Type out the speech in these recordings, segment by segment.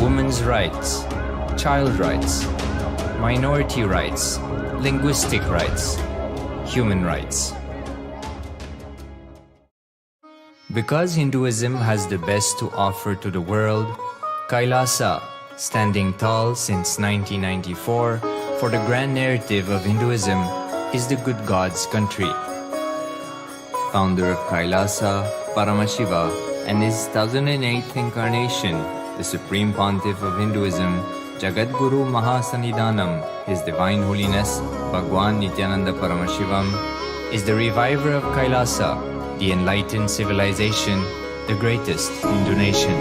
women's rights, child rights, minority rights, linguistic rights, human rights. Because Hinduism has the best to offer to the world, KAILASA, standing tall since 1994 for the grand narrative of Hinduism, is the good God's country. Founder of KAILASA, Paramashiva, and his 1008th incarnation, the Supreme Pontiff of Hinduism, Jagadguru Mahasannidhanam, His Divine Holiness, Bhagwan Nithyananda Paramashivam, is the reviver of KAILASA, the enlightened civilization, the greatest Hindu nation.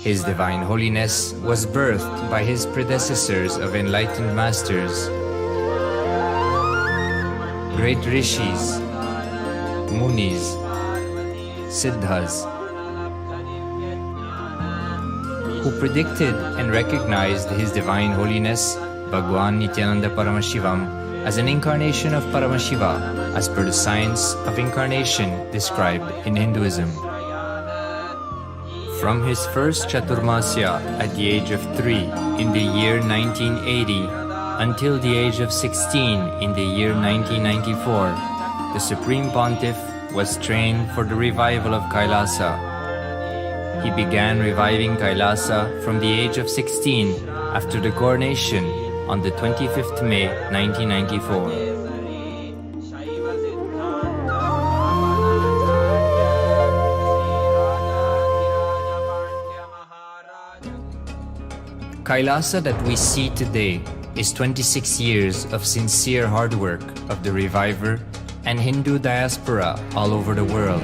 His Divine Holiness was birthed by his predecessors of enlightened masters, great rishis, munis, siddhas, who predicted and recognized His Divine Holiness, Bhagwan Nithyananda Paramashivam, as an incarnation of Paramashiva, as per the science of incarnation described in Hinduism. From his first Chaturmasya at the age of 3 in the year 1980 until the age of 16 in the year 1994, the Supreme Pontiff was trained for the revival of KAILASA. He began reviving KAILASA from the age of 16 after the coronation on the 25th May 1994. KAILASA that we see today is 26 years of sincere hard work of the reviver and Hindu diaspora all over the world.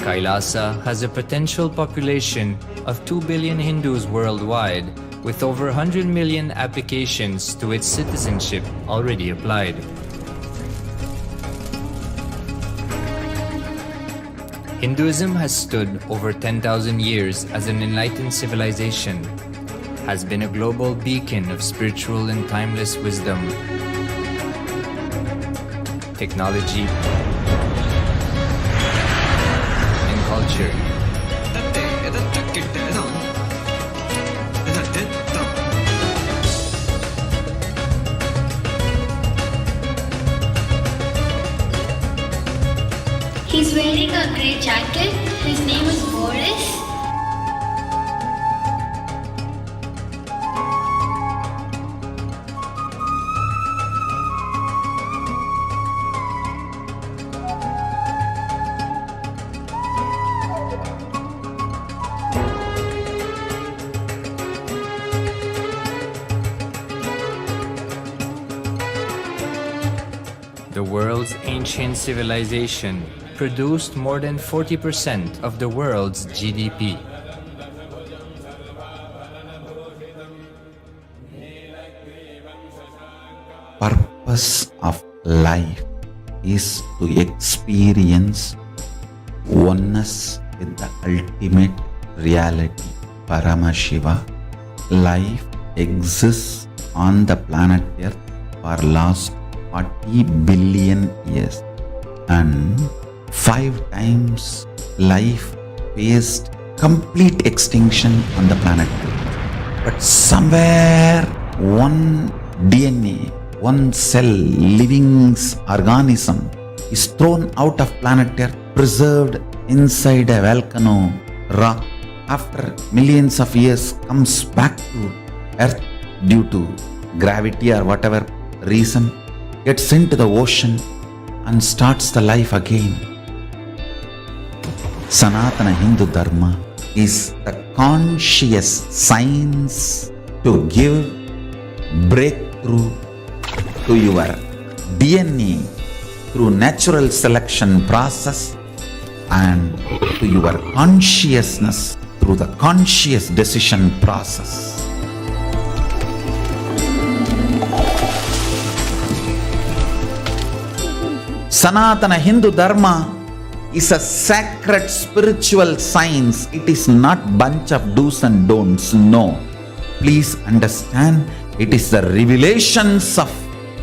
KAILASA has a potential population of 2 billion Hindus worldwide, with over 100 million applications to its citizenship already applied. Hinduism has stood over 10,000 years as an enlightened civilization, has been a global beacon of spiritual and timeless wisdom, technology, culture. He's wearing a grey jacket. His name is Boris. The world's ancient civilization produced more than 40% of the world's GDP. Purpose of life is to experience oneness with the ultimate reality, Paramashiva. Life exists on the planet Earth for last 40 billion years, and 5 times life faced complete extinction on the planet Earth. But somewhere one DNA, one cell, living organism is thrown out of planet Earth, preserved inside a volcano rock. After millions of years comes back to Earth due to gravity or whatever reason, gets into the ocean and starts the life again. Sanatana Hindu Dharma is the conscious science to give breakthrough to your DNA through natural selection process and to your consciousness through the conscious decision process. Sanatana Hindu Dharma is a sacred spiritual science. It is not bunch of do's and don'ts. No. Please understand, it is the revelations of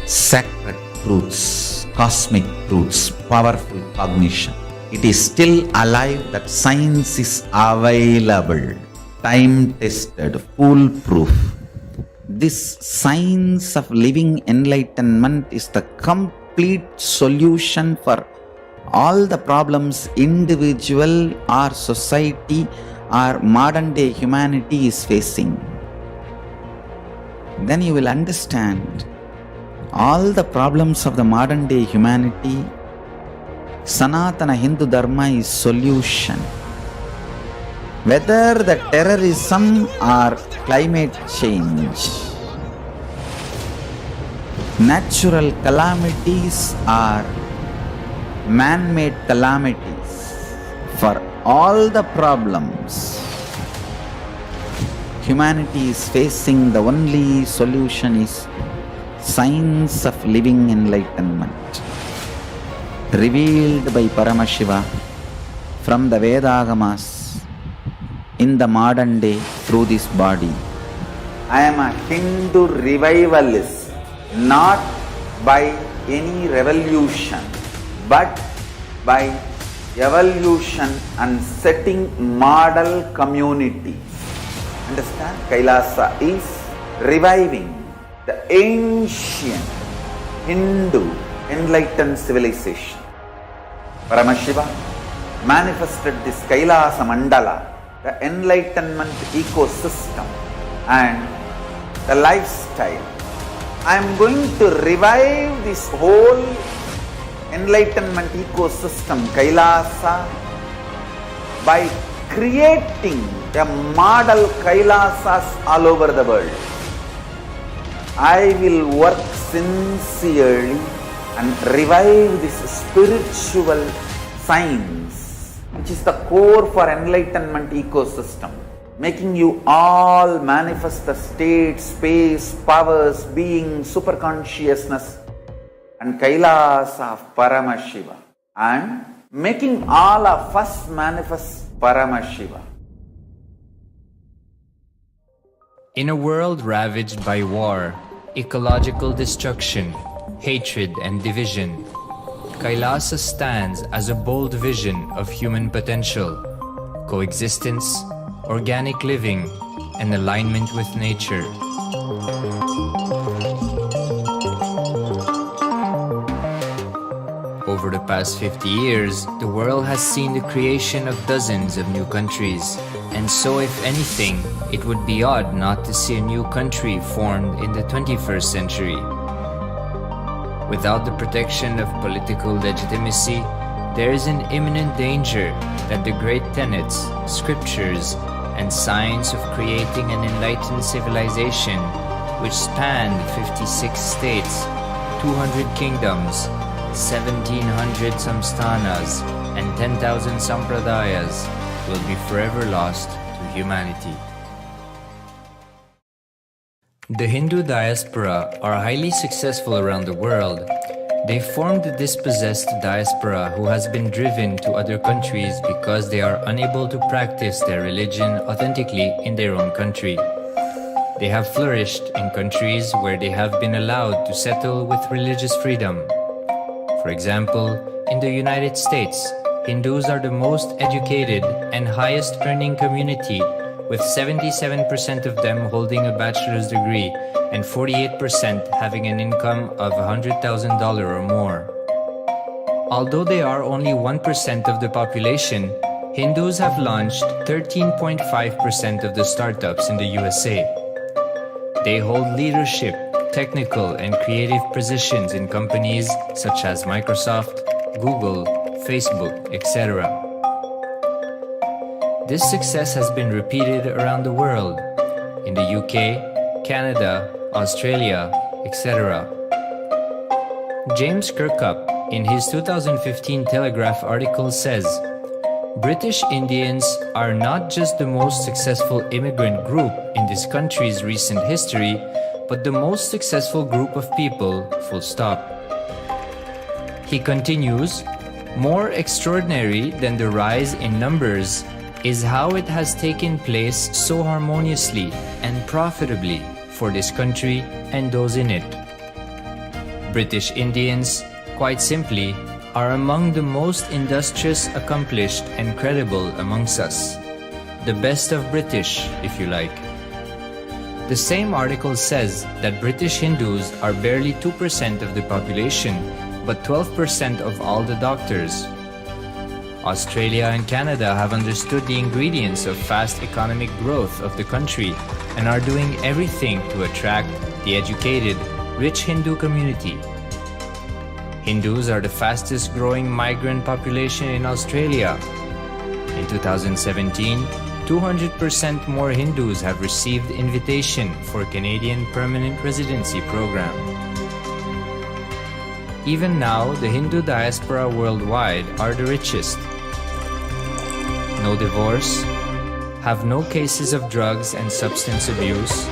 sacred truths, cosmic truths, powerful cognition. It is still alive, that science is available, time-tested, foolproof. This science of living enlightenment is the complete solution for all the problems individual or society or modern day humanity is facing. Then you will understand all the problems of the modern day humanity. Sanatana Hindu Dharma is solution. Whether the terrorism or climate change, natural calamities or man-made calamities, for all the problems humanity is facing, the only solution is science of living enlightenment, revealed by Paramashiva from the Vedagamas in the modern day through this body. I am a Hindu revivalist, not by any revolution, but by evolution and setting model communities. Understand? KAILASA is reviving the ancient Hindu enlightened civilization. Paramashiva manifested this KAILASA mandala, the enlightenment ecosystem and the lifestyle. I am going to revive this whole enlightenment ecosystem, KAILASA, by creating a model KAILASAs all over the world. I will work sincerely and revive this spiritual science, which is the core for enlightenment ecosystem, making you all manifest the state, space, powers, being, superconsciousness and KAILASA of Paramashiva, and making all of us manifest Paramashiva. In a world ravaged by war, ecological destruction, hatred and division, KAILASA stands as a bold vision of human potential, coexistence, organic living, and alignment with nature. Over the past 50 years, the world has seen the creation of dozens of new countries, and so if anything, it would be odd not to see a new country formed in the 21st century. Without the protection of political legitimacy, there is an imminent danger that the great tenets, scriptures, and science of creating an enlightened civilization, which spanned 56 states, 200 kingdoms, 1700 samsthanas, and 10,000 sampradayas, will be forever lost to humanity. The Hindu diaspora are highly successful around the world. They formed the dispossessed diaspora who has been driven to other countries because they are unable to practice their religion authentically in their own country. They have flourished in countries where they have been allowed to settle with religious freedom. For example, in the United States, Hindus are the most educated and highest earning community, with 77% of them holding a bachelor's degree and 48% having an income of $100,000 or more. Although they are only 1% of the population, Hindus have launched 13.5% of the startups in the USA. They hold leadership, technical and creative positions in companies such as Microsoft, Google, Facebook, etc. This success has been repeated around the world, in the UK, Canada, Australia, etc. James Kirkup, in his 2015 Telegraph article, says, British Indians are not just the most successful immigrant group in this country's recent history, but the most successful group of people, full stop. He continues, more extraordinary than the rise in numbers is how it has taken place so harmoniously and profitably for this country and those in it. British Indians, quite simply, are among the most industrious, accomplished, and credible amongst us. The best of British, if you like. The same article says that British Hindus are barely 2% of the population, but 12% of all the doctors. Australia and Canada have understood the ingredients of fast economic growth of the country and are doing everything to attract the educated, rich Hindu community. Hindus are the fastest growing migrant population in Australia. In 2017, 200% more Hindus have received invitation for Canadian Permanent Residency Program. Even now, the Hindu diaspora worldwide are the richest. No divorce, have no cases of drugs and substance abuse,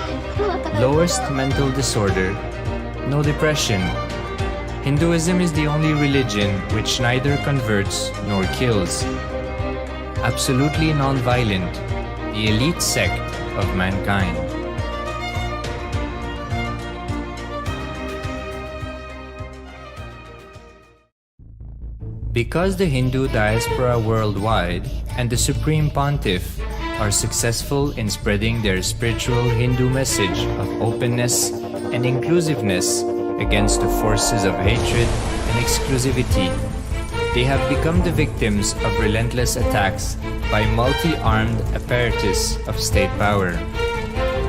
lowest mental disorder, no depression. Hinduism is the only religion which neither converts nor kills. Absolutely non-violent, the elite sect of mankind. Because the Hindu diaspora worldwide and the Supreme Pontiff are successful in spreading their spiritual Hindu message of openness and inclusiveness against the forces of hatred and exclusivity, they have become the victims of relentless attacks by multi-armed apparatus of state power.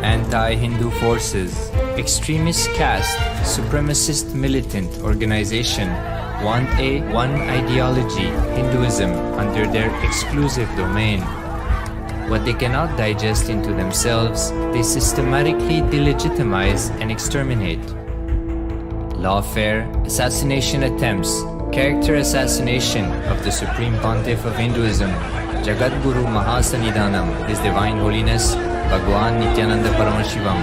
Anti-Hindu forces, extremist caste, supremacist militant organization want a one ideology, Hinduism, under their exclusive domain. What they cannot digest into themselves, they systematically delegitimize and exterminate. Lawfare, assassination attempts, character assassination of the Supreme Pontiff of Hinduism, Jagadguru Mahasannidhanam, His Divine Holiness, Bhagwan Nithyananda Paramashivam.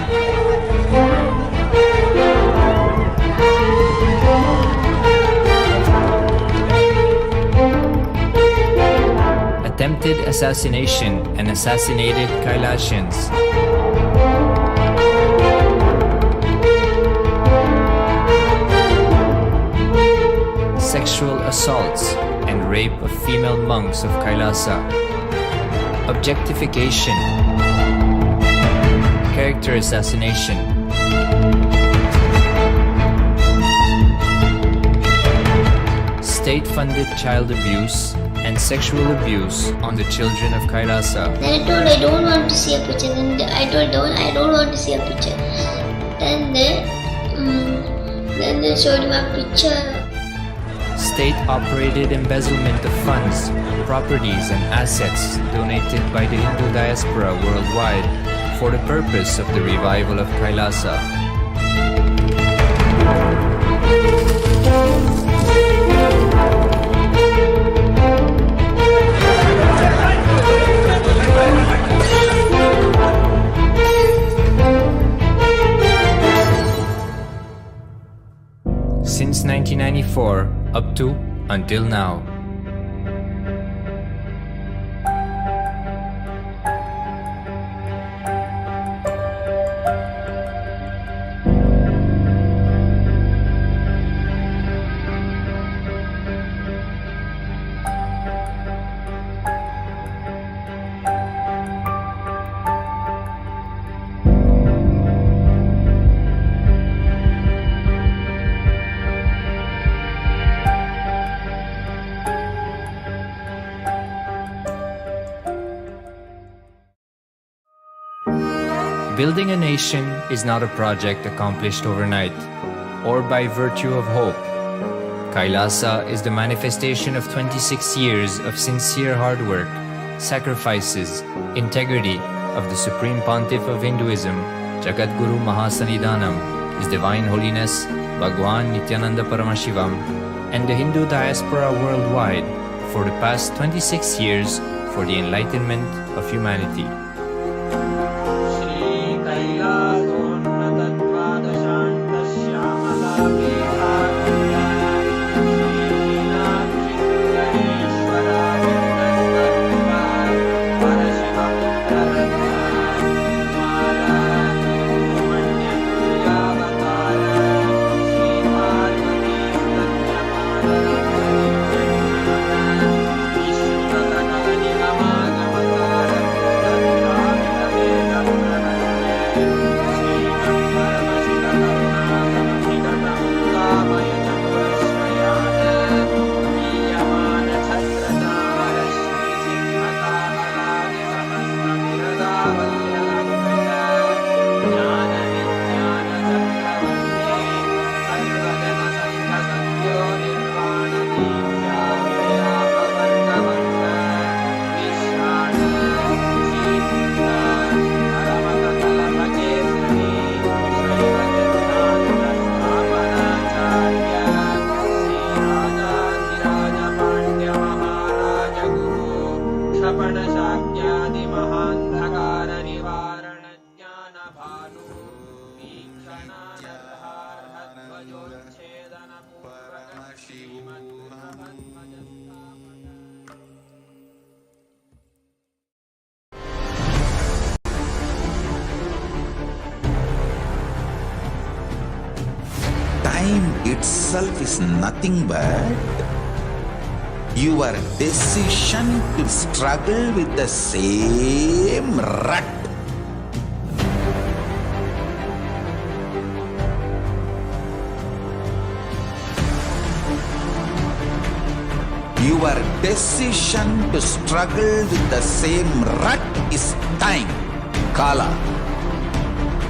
Attempted assassination and assassinated Kailasians. Sexual assaults and rape of female monks of Kailasa. Objectification. Character assassination. State-funded child abuse and sexual abuse on the children of Kailasa. Then I told I don't want to see a picture. Then I told I don't want to see a picture. Then they showed him a picture. State-operated embezzlement of funds, properties and assets donated by the Hindu diaspora worldwide for the purpose of the revival of Kailasa. Since 1994, up to until now. Building a nation is not a project accomplished overnight or by virtue of hope. Kailasa is the manifestation of 26 years of sincere hard work, sacrifices, integrity of the Supreme Pontiff of Hinduism, Jagadguru Mahasannidhanam, His Divine Holiness, Bhagwan Nithyananda Paramashivam, and the Hindu diaspora worldwide for the past 26 years for the enlightenment of humanity. Time itself is nothing but your decision to struggle with the same rut. Your decision to struggle with the same rut is time, Kala.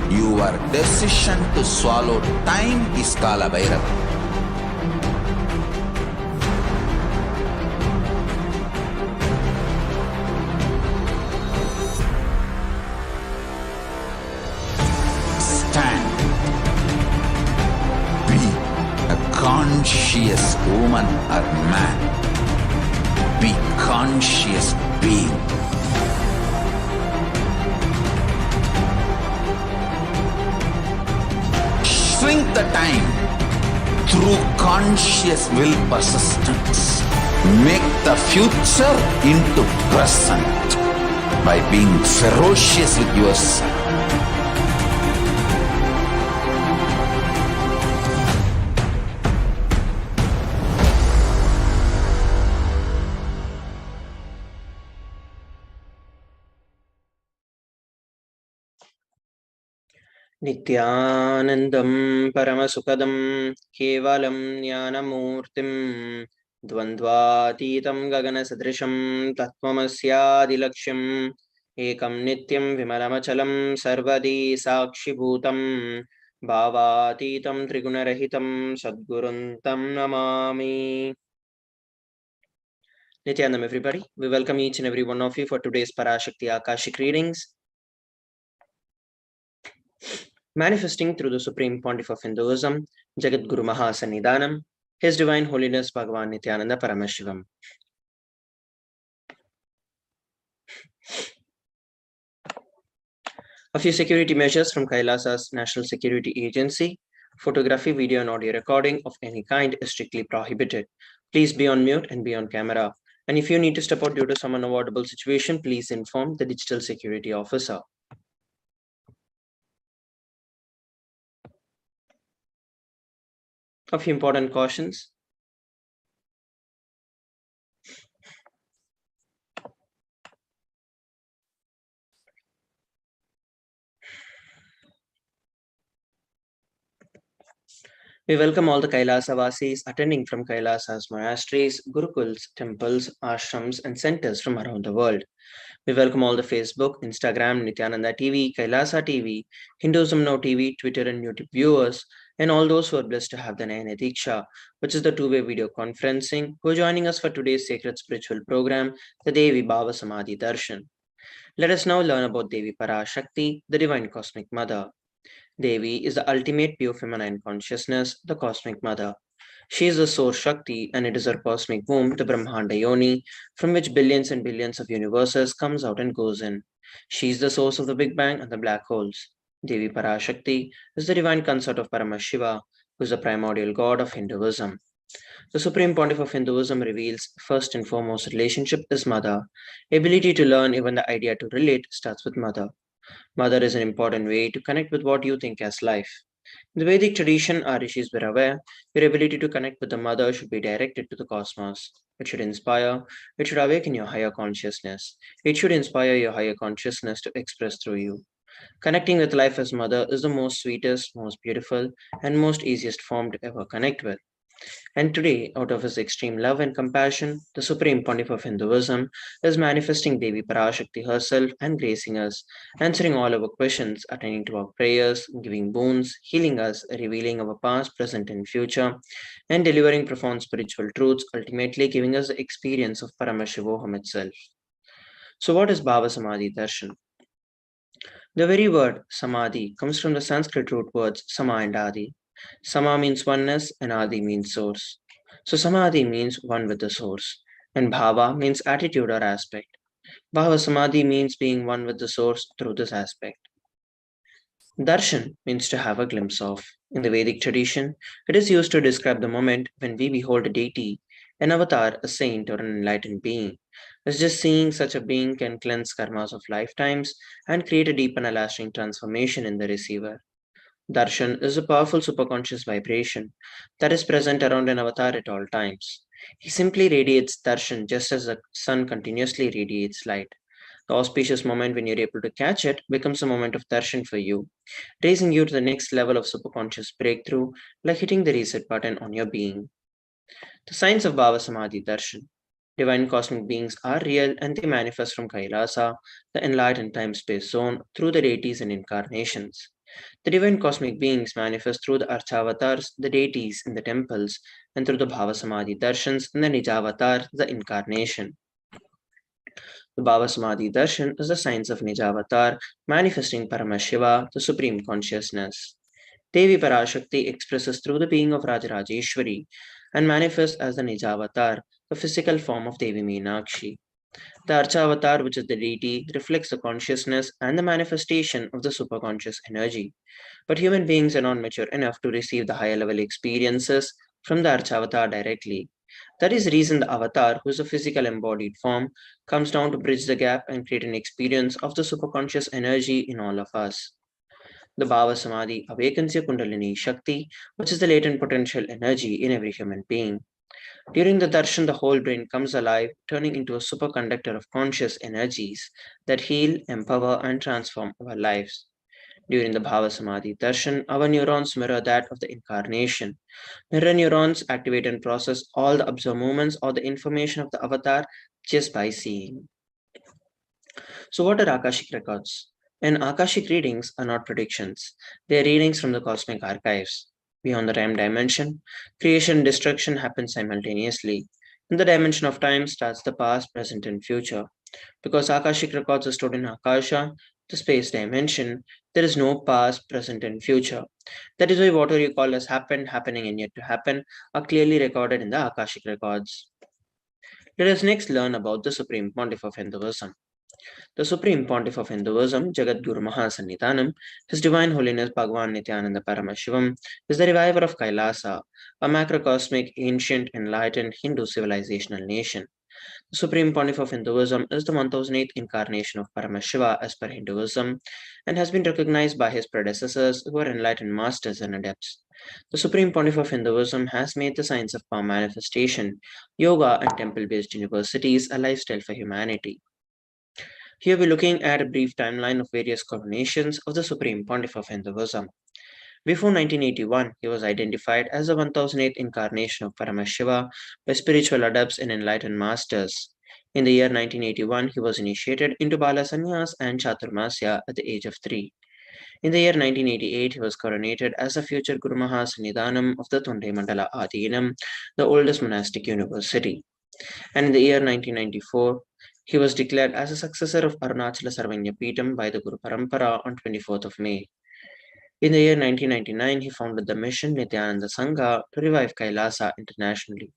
Your decision to swallow time is Kala Bhairava. Stand. Be a conscious woman or man. Be conscious being. Shrink the time through conscious will persistence. Make the future into present by being ferocious with yourself. Nithyanandam Paramasukadam Kevalam Jnanamurtim Dvandvatitam Gaganasadrisham Tattvamasyadilaksham Ekam Nityam Vimalamachalam Sarvadi Sakshibhutam Bhavatitam Trigunarahitam Sadguruntam Namami. Nithyanandam, everybody. We welcome each and every one of you for today's Parashakti Akashic readings. Manifesting through the Supreme Pontiff of Hinduism, Jagat Guru Mahasannidhanam, His Divine Holiness Bhagavan Nithyananda Paramashivam. A few security measures from KAILASA's National Security Agency. Photography, video and audio recording of any kind is strictly prohibited. Please be on mute and be on camera. And if you need to step out due to some unavoidable situation, please inform the digital security officer. A few important cautions. We welcome all the Kailasa Vasis attending from Kailasa's monasteries, gurukuls, temples, ashrams, and centers from around the world. We welcome all the Facebook, Instagram, Nithyananda TV, Kailasa TV, Hinduism Now TV, Twitter, and YouTube viewers, and all those who are blessed to have the Nayana Diksha, which is the two-way video conferencing, who are joining us for today's sacred spiritual program, the Devi Bhava Samadhi Darshan. Let us now learn about Devi Parashakti, the Divine Cosmic Mother. Devi is the ultimate pure feminine consciousness, the cosmic mother. She is the source Shakti, and it is her cosmic womb, the Brahmanda Yoni, from which billions and billions of universes comes out and goes in. She is the source of the Big Bang and the black holes. Devi Parashakti is the divine consort of Paramashiva, who is the primordial god of Hinduism. The Supreme Pontiff of Hinduism reveals first and foremost relationship is mother. Ability to learn, even the idea to relate, starts with mother. Mother is an important way to connect with what you think as life. In the Vedic tradition, our rishis were aware your ability to connect with the mother should be directed to the cosmos. It should inspire, it should awaken your higher consciousness. It should inspire your higher consciousness to express through you. Connecting with life as mother is the most sweetest, most beautiful, and most easiest form to ever connect with. And today, out of his extreme love and compassion, the Supreme Pontiff of Hinduism is manifesting Devi Parashakti herself and gracing us, answering all our questions, attending to our prayers, giving boons, healing us, revealing our past, present, and future, and delivering profound spiritual truths, ultimately giving us the experience of Paramashivoham itself. So, what is Bhava Samadhi Darshan? The very word Samadhi comes from the Sanskrit root words Sama and Adi. Sama means oneness and Adi means source. So Samadhi means one with the source, and Bhava means attitude or aspect. Bhava Samadhi means being one with the source through this aspect. Darshan means to have a glimpse of. In the Vedic tradition, it is used to describe the moment when we behold a deity, an avatar, a saint, or an enlightened being. As just seeing such a being can cleanse karmas of lifetimes and create a deep and a lasting transformation in the receiver. Darshan is a powerful superconscious vibration that is present around an avatar at all times. He simply radiates darshan just as the sun continuously radiates light. The auspicious moment when you're able to catch it becomes a moment of darshan for you, raising you to the next level of superconscious breakthrough, like hitting the reset button on your being. The signs of Bhava Samadhi Darshan. Divine cosmic beings are real and they manifest from KAILASA, the enlightened time-space zone, through the deities and incarnations. The divine cosmic beings manifest through the Archavatars, the deities in the temples, and through the Bhava Samadhi Darshans and the Nijavatar, the incarnation. The Bhava Samadhi Darshan is the science of Nijavatar, manifesting Paramashiva, the Supreme Consciousness. Devi Parashakti expresses through the being of Rajarajeshwari and manifests as the Nijavatar, the physical form of Devi Meenakshi. The Archavatar, which is the deity, reflects the consciousness and the manifestation of the superconscious energy. But human beings are not mature enough to receive the higher level experiences from the Archavatar directly. That is the reason the avatar, who is a physical embodied form, comes down to bridge the gap and create an experience of the superconscious energy in all of us. The Bhava Samadhi awakens your Kundalini Shakti, which is the latent potential energy in every human being. During the darshan, the whole brain comes alive, turning into a superconductor of conscious energies that heal, empower, and transform our lives. During the Bhava Samadhi darshan, our neurons mirror that of the incarnation. Mirror neurons activate and process all the observed movements or the information of the avatar just by seeing. So, what are Akashic records? And Akashic readings are not predictions, they are readings from the cosmic archives. Beyond the time dimension, creation and destruction happen simultaneously. In the dimension of time starts the past, present, and future. Because Akashic records are stored in Akasha, the space dimension, there is no past, present, and future. That is why whatever you call as happened, happening, and yet to happen are clearly recorded in the Akashic records. Let us next learn about the Supreme Pontiff of Hinduism. The Supreme Pontiff of Hinduism, Jagadguru Mahasannidhanam, His Divine Holiness Bhagavan Nithyananda Paramashivam, is the reviver of Kailasa, a macrocosmic, ancient, enlightened Hindu civilizational nation. The Supreme Pontiff of Hinduism is the 1008th incarnation of Paramashiva as per Hinduism and has been recognized by his predecessors who are enlightened masters and adepts. The Supreme Pontiff of Hinduism has made the science of power manifestation, yoga, and temple-based universities a lifestyle for humanity. Here we're looking at a brief timeline of various coronations of the Supreme Pontiff of Hinduism. Before 1981, he was identified as the 1008th incarnation of Paramashiva by spiritual adepts and enlightened masters. In the year 1981, he was initiated into Bala Sannyas and Chaturmasya at the age of 3. In the year 1988, he was coronated as the future Guru Mahasannidhanam of the Tunde Mandala Adhinam, the oldest monastic university. And in the year 1994, he was declared as a successor of Arunachala Sarvanya Peetham by the Guru Parampara on 24th of May. In the year 1999, he founded the mission Nithyananda Sangha to revive Kailasa internationally.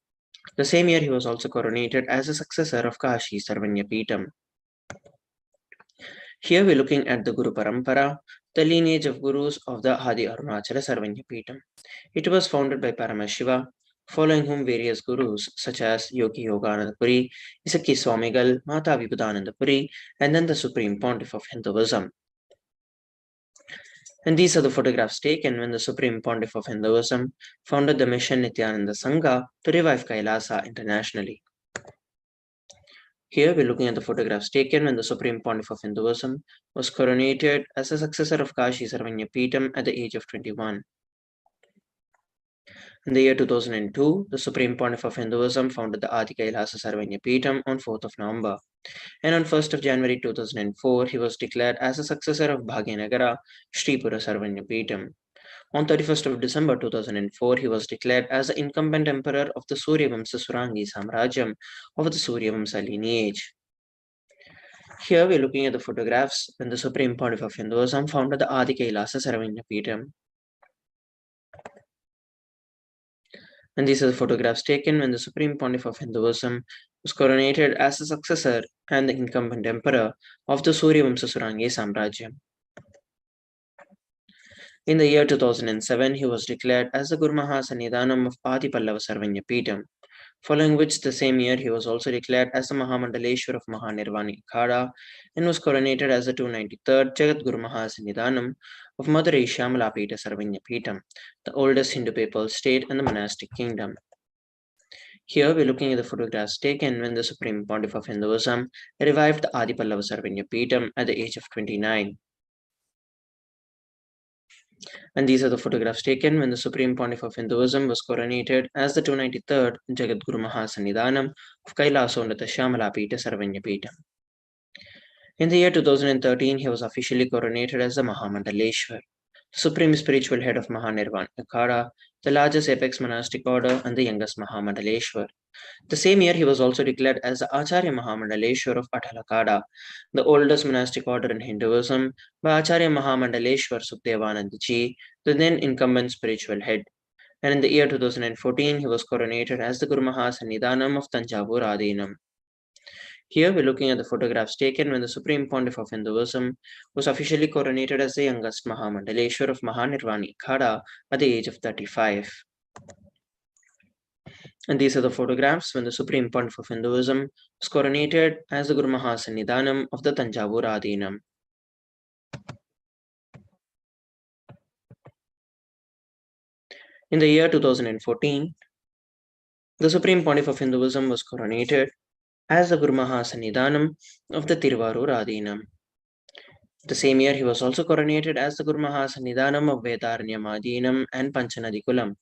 The same year, he was also coronated as a successor of Kashi Sarvanya Peetam. Here we're looking at the Guru Parampara, the lineage of gurus of the Adi Arunachala Sarvanya Peetam. It was founded by Paramashiva, following whom various gurus such as Yogi Yogananda Puri, Isaki Swamigal, Mata Vibhudananda Puri, and then the Supreme Pontiff of Hinduism. And these are the photographs taken when the Supreme Pontiff of Hinduism founded the mission Nithyananda Sangha to revive Kailasa internationally. Here we're looking at the photographs taken when the Supreme Pontiff of Hinduism was coronated as a successor of Kashi Sarvanya Peetam at the age of 21. In the year 2002, the Supreme Pontiff of Hinduism founded the Adi Kailasa Sarvanya Peetam on 4th of November. And on 1st of January 2004, he was declared as a successor of Bhagyanagara Sripura Sarvanya Peetam. On 31st of December 2004, he was declared as the incumbent emperor of the Suryavamsa Surangi Samrajyam of the Suryavamsa lineage. Here we're looking at the photographs when the Supreme Pontiff of Hinduism founded the Adi Kailasa Sarvanya Peetam. And these are the photographs taken when the Supreme Pontiff of Hinduism was coronated as the successor and the incumbent emperor of the Suryavamsa Surangi Samrajyam. In the year 2007, he was declared as the Gurmaha Sannidhanam of Adi Pallava Sarvanya Peetam, following which the same year he was also declared as the Mahamandaleshwar of Mahanirvani Akhada and was coronated as the 293rd Jagat Gurmaha Sannidhanam of Madurai Shyamala Peeta Sarvanya Peetam, the oldest Hindu papal state and the monastic kingdom. Here we're looking at the photographs taken when the Supreme Pontiff of Hinduism revived the Adi Pallava Sarvanya Peetam at the age of 29. And these are the photographs taken when the Supreme Pontiff of Hinduism was coronated as the 293rd Jagat Guru Mahasannidhanam of Kailasa Unnata Shyamala Peeta Sarvanya Peetam. In the year 2013, he was officially coronated as the Mahamandaleshwar, Supreme Spiritual Head of Mahanirvana Akhada, the largest apex monastic order and the youngest Mahamandaleshwar. The same year, he was also declared as the Acharya Mahamandaleshwar of Atalakada, the oldest monastic order in Hinduism, by Acharya Mahamandaleshwar Sukhdevanandaji, the then incumbent spiritual head. And in the year 2014, he was coronated as the Guru Mahasannidhanam of Tanjavur Adinam. Here we're looking at the photographs taken when the Supreme Pontiff of Hinduism was officially coronated as the youngest Mahamandaleshwar of Mahanirvani Akhada at the age of 35. And these are the photographs when the Supreme Pontiff of Hinduism was coronated as the Guru Mahasannidhanam of the Tanjavur Adinam. In the year 2014, the Supreme Pontiff of Hinduism was coronated as the Guru Mahasannidhanam of the Tiruvarur Adinam. The same year, he was also coronated as the Guru Mahasannidhanam of Vedaranyam Adinam and Panchanadikulam.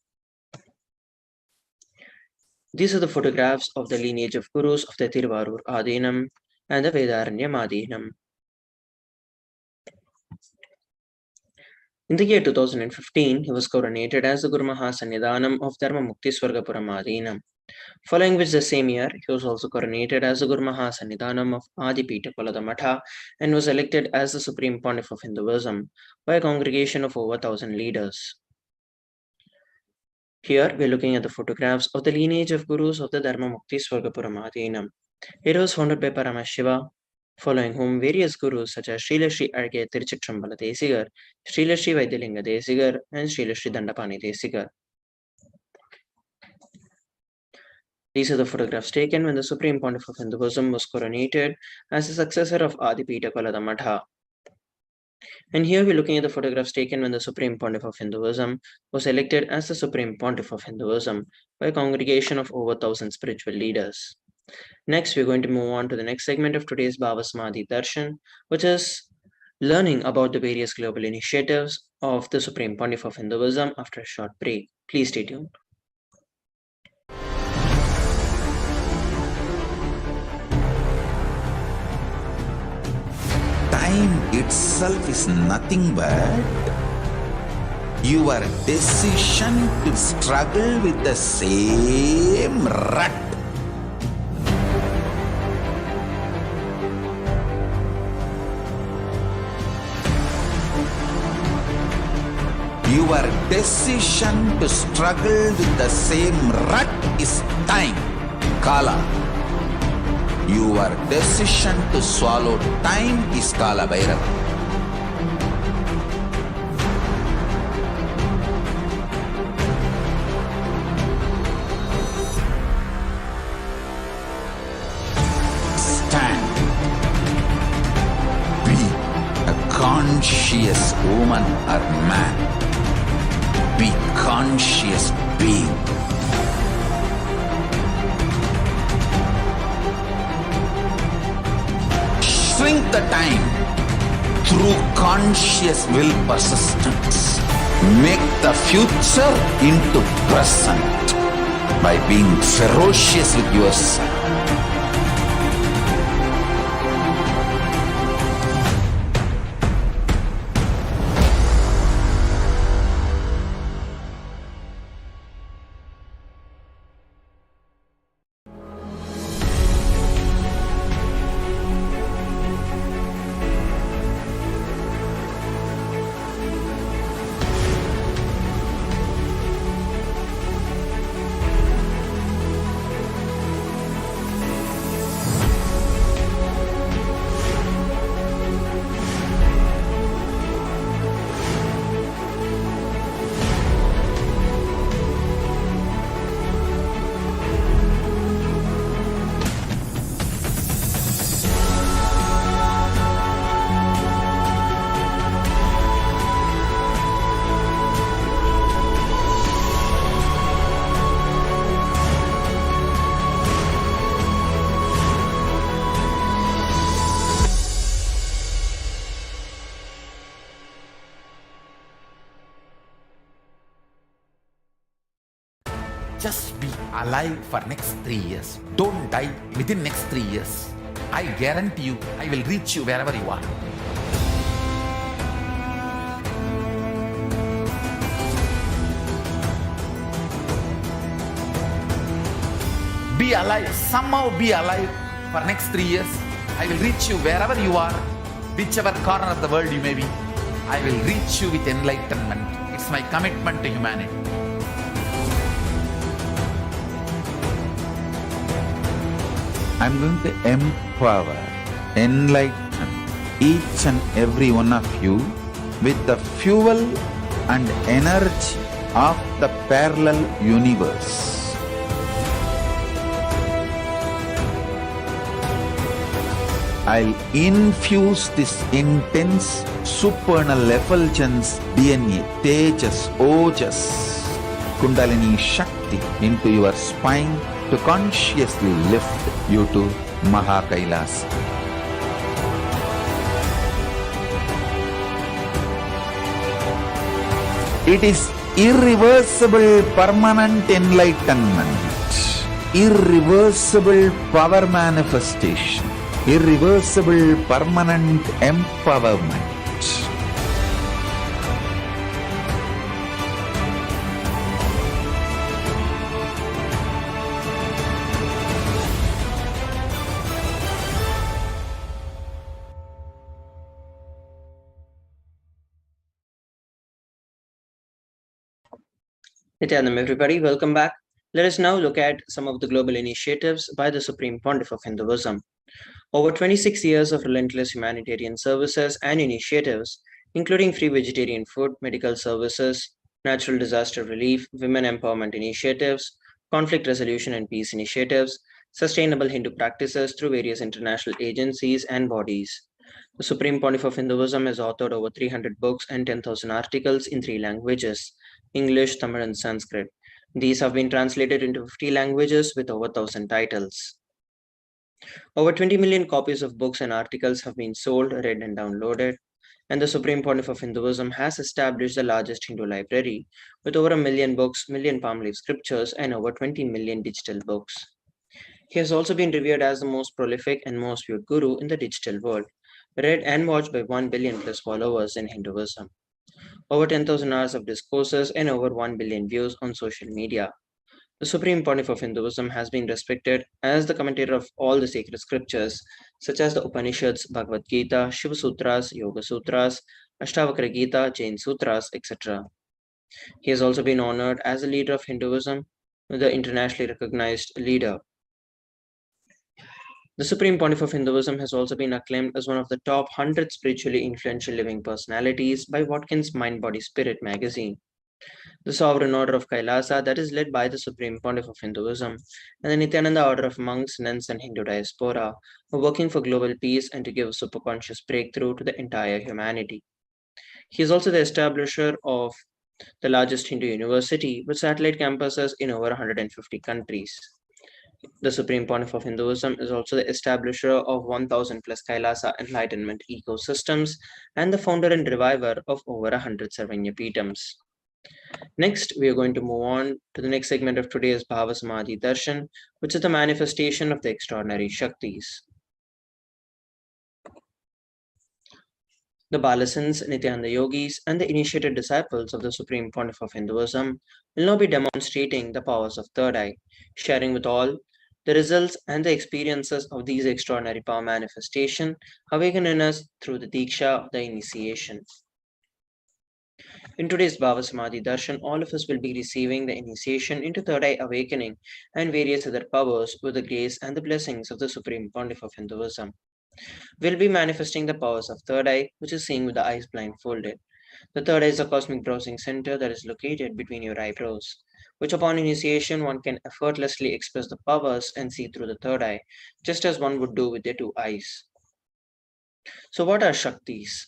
These are the photographs of the lineage of gurus of the Tiruvarur Adinam and the Vedaranyam Adinam. In the year 2015, he was coronated as the Guru Mahasannidhanam of Dharma Mukti Swargapuram Adinam. Following which the same year, he was also coronated as the Guru Mahasannidhanam of Adipita Kolada Matha and was elected as the Supreme Pontiff of Hinduism by a congregation of over 1,000 leaders. Here we're looking at the photographs of the lineage of gurus of the Dharma Mukti Swargapuram Adinam. It was founded by Paramashiva, following whom various gurus such as Srila Sri Arge Tiruchittrambala Desigar, Srila Sri Vaidyalinga Desigar, and Srila Sri Dandapani Desigar. These are the photographs taken when the Supreme Pontiff of Hinduism was coronated as the successor of Adipita Kolada Matha. And here we're looking at the photographs taken when the Supreme Pontiff of Hinduism was elected as the Supreme Pontiff of Hinduism by a congregation of over 1,000 spiritual leaders. Next, we're going to move on to the next segment of today's Bhava Samadhi Darshan, which is learning about the various global initiatives of the Supreme Pontiff of Hinduism after a short break. Please stay tuned. Time itself is nothing but your decision to struggle with the same rut. Your decision to struggle with the same rut is time, Kala. Your decision to swallow time is Kala Bhairava. Stand. Be a conscious woman or man. Be conscious being. Shrink the time through conscious will persistence. Make the future into present by being ferocious with yourself. Just be alive for next 3 years. Don't die within next 3 years. I guarantee you, I will reach you wherever you are. Be alive, somehow be alive for next 3 years. I will reach you wherever you are, whichever corner of the world you may be. I will reach you with enlightenment. It's my commitment to humanity. I'm going to empower, enlighten each and every one of you with the fuel and energy of the parallel universe. I'll infuse this intense supernal effulgence DNA, Tejas, Ojas, Kundalini Shakti into your spine to consciously lift you to KAILASA. It is irreversible permanent enlightenment, irreversible power manifestation, irreversible permanent empowerment. Nithyanandam, everybody, welcome back. Let us now look at some of the global initiatives by the Supreme Pontiff of Hinduism. Over 26 years of relentless humanitarian services and initiatives, including free vegetarian food, medical services, natural disaster relief, women empowerment initiatives, conflict resolution and peace initiatives, sustainable Hindu practices through various international agencies and bodies. The Supreme Pontiff of Hinduism has authored over 300 books and 10,000 articles in 3 languages: English, Tamil, and Sanskrit. These have been translated into 50 languages with over 1,000 titles. Over 20 million copies of books and articles have been sold, read, and downloaded. And the Supreme Pontiff of Hinduism has established the largest Hindu library with over 1 million books, million palm leaf scriptures, and over 20 million digital books. He has also been revered as the most prolific and most viewed guru in the digital world, read and watched by 1 billion plus followers in Hinduism. Over 10,000 hours of discourses and over 1 billion views on social media. The Supreme Pontiff of Hinduism has been respected as the commentator of all the sacred scriptures, such as the Upanishads, Bhagavad Gita, Shiva Sutras, Yoga Sutras, Ashtavakra Gita, Jain Sutras, etc. He has also been honored as a leader of Hinduism, the internationally recognized leader. The Supreme Pontiff of Hinduism has also been acclaimed as one of the top 100 spiritually influential living personalities by Watkins Mind Body Spirit magazine. The Sovereign Order of KAILASA, that is led by the Supreme Pontiff of Hinduism, and the Nithyananda Order of Monks, Nuns, and Hindu Diaspora, are working for global peace and to give a superconscious breakthrough to the entire humanity. He is also the establisher of the largest Hindu university with satellite campuses in over 150 countries. The Supreme Pontiff of Hinduism is also the establisher of 1000 plus Kailasa Enlightenment ecosystems and the founder and reviver of over 100 Sarvanyapitams. Next, we are going to move on to the next segment of today's Bhava Samadhi Darshan, which is the manifestation of the extraordinary Shaktis. The Balasans, Nityananda Yogis, and the initiated disciples of the Supreme Pontiff of Hinduism will now be demonstrating the powers of Third Eye, sharing with all the results and the experiences of these extraordinary power manifestation awaken in us through the Diksha of the initiation. In today's Bhava Samadhi Darshan, all of us will be receiving the initiation into Third Eye awakening and various other powers with the grace and the blessings of the Supreme Pontiff of Hinduism. We'll be manifesting the powers of Third Eye, which is seeing with the eyes blindfolded. The Third Eye is a cosmic browsing center that is located between your eyebrows, which upon initiation one can effortlessly express the powers and see through the Third Eye, just as one would do with their two eyes. So what are Shaktis?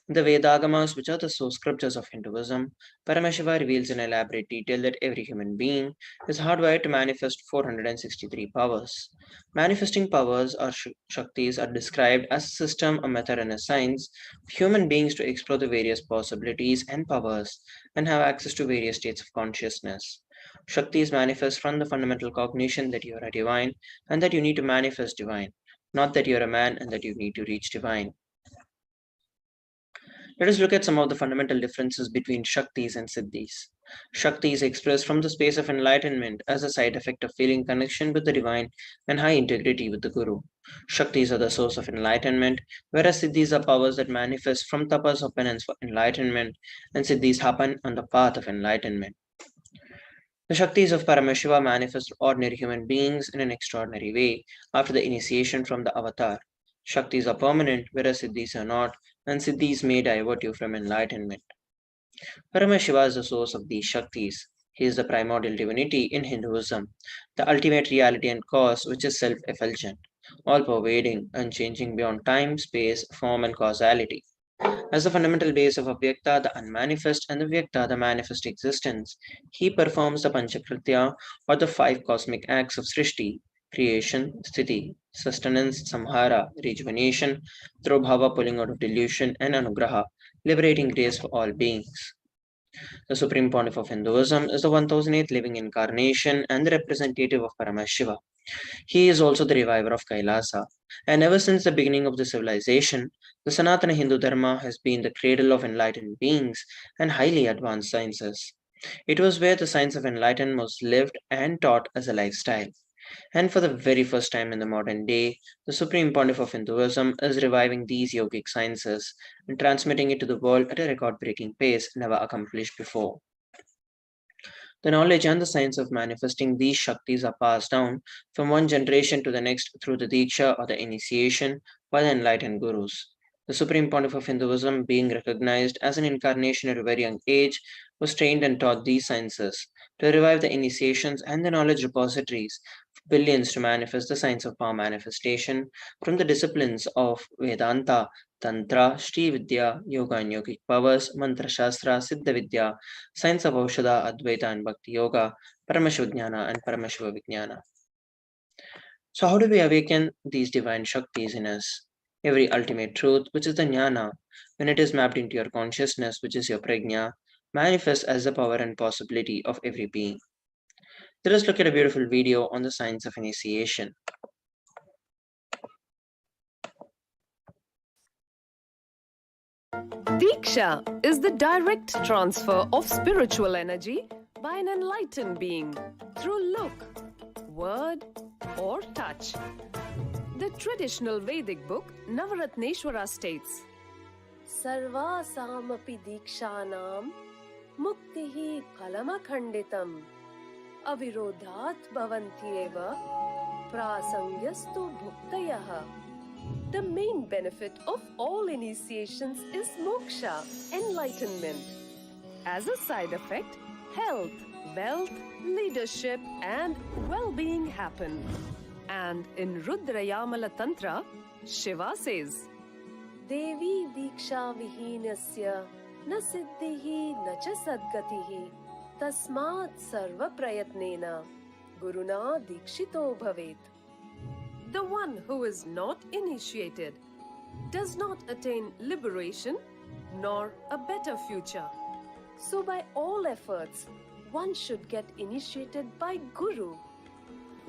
In the Vedagamas, which are the source scriptures of Hinduism, Paramashiva reveals in elaborate detail that every human being is hardwired to manifest 463 powers. Manifesting powers or Shaktis are described as a system, a method, and a science for human beings to explore the various possibilities and powers and have access to various states of consciousness. Shaktis manifest from the fundamental cognition that you are a divine and that you need to manifest divine, not that you are a man and that you need to reach divine. Let us look at some of the fundamental differences between Shaktis and Siddhis. Shakti is expressed from the space of enlightenment as a side effect of feeling connection with the divine and high integrity with the Guru. Shaktis are the source of enlightenment, whereas Siddhis are powers that manifest from tapas or penance for enlightenment, and Siddhis happen on the path of enlightenment. The Shaktis of Paramashiva manifest ordinary human beings in an extraordinary way after the initiation from the avatar. Shaktis are permanent, whereas Siddhis are not, and Siddhis may divert you from enlightenment. Paramashiva is the source of these Shaktis. He is the primordial divinity in Hinduism, the ultimate reality and cause which is self-effulgent, all-pervading, unchanging beyond time, space, form, and causality. As the fundamental base of Avyakta, the unmanifest, and the Vyakta, the manifest existence, he performs the Panchakritya or the 5 cosmic acts of Srishti, creation, sthiti, sustenance, samhara, rejuvenation, through bhava pulling out of delusion, and anugraha, liberating grace for all beings. The Supreme Pontiff of Hinduism is the 1008th living incarnation and the representative of Paramashiva. He is also the reviver of Kailasa, and ever since the beginning of the civilization, the Sanatana Hindu Dharma has been the cradle of enlightened beings and highly advanced sciences. It was where the science of enlightenment was lived and taught as a lifestyle. And for the very first time in the modern day, the Supreme Pontiff of Hinduism is reviving these yogic sciences and transmitting it to the world at a record-breaking pace never accomplished before. The knowledge and the science of manifesting these Shaktis are passed down from one generation to the next through the Diksha or the initiation by the enlightened Gurus. The Supreme Pontiff of Hinduism, being recognized as an incarnation at a very young age, was trained and taught these sciences to revive the initiations and the knowledge repositories for billions to manifest the science of power manifestation from the disciplines of Vedanta, Tantra, Shri Vidya, Yoga and Yogic powers, Mantra Shastra, Siddha Vidya, science of Aushadha, Advaita and Bhakti Yoga, Paramashivoham and Paramashivoham. So how do we awaken these divine Shaktis in us? Every ultimate truth, which is the jnana, when it is mapped into your consciousness, which is your prajna, manifests as the power and possibility of every being. Let us look at a beautiful video on the science of initiation. Diksha is the direct transfer of spiritual energy by an enlightened being through look, word, or touch. The traditional Vedic book Navaratneshwara states, Sarvasamapi Dikshanam muktihi phalamakhanditam avirodhat bhavantyeva prasangyastu bhuktayaha. The main benefit of all initiations is moksha, enlightenment. As a side effect, health, wealth, leadership, and well-being happen. And in Rudrayamala Tantra, Shiva says, Devi Diksha Vihinasya na siddhihi na cha sadgatihi tasmat sarva prayatnena guruna dikshito bhavet. The one who is not initiated does not attain liberation nor a better future. So by all efforts, one should get initiated by Guru.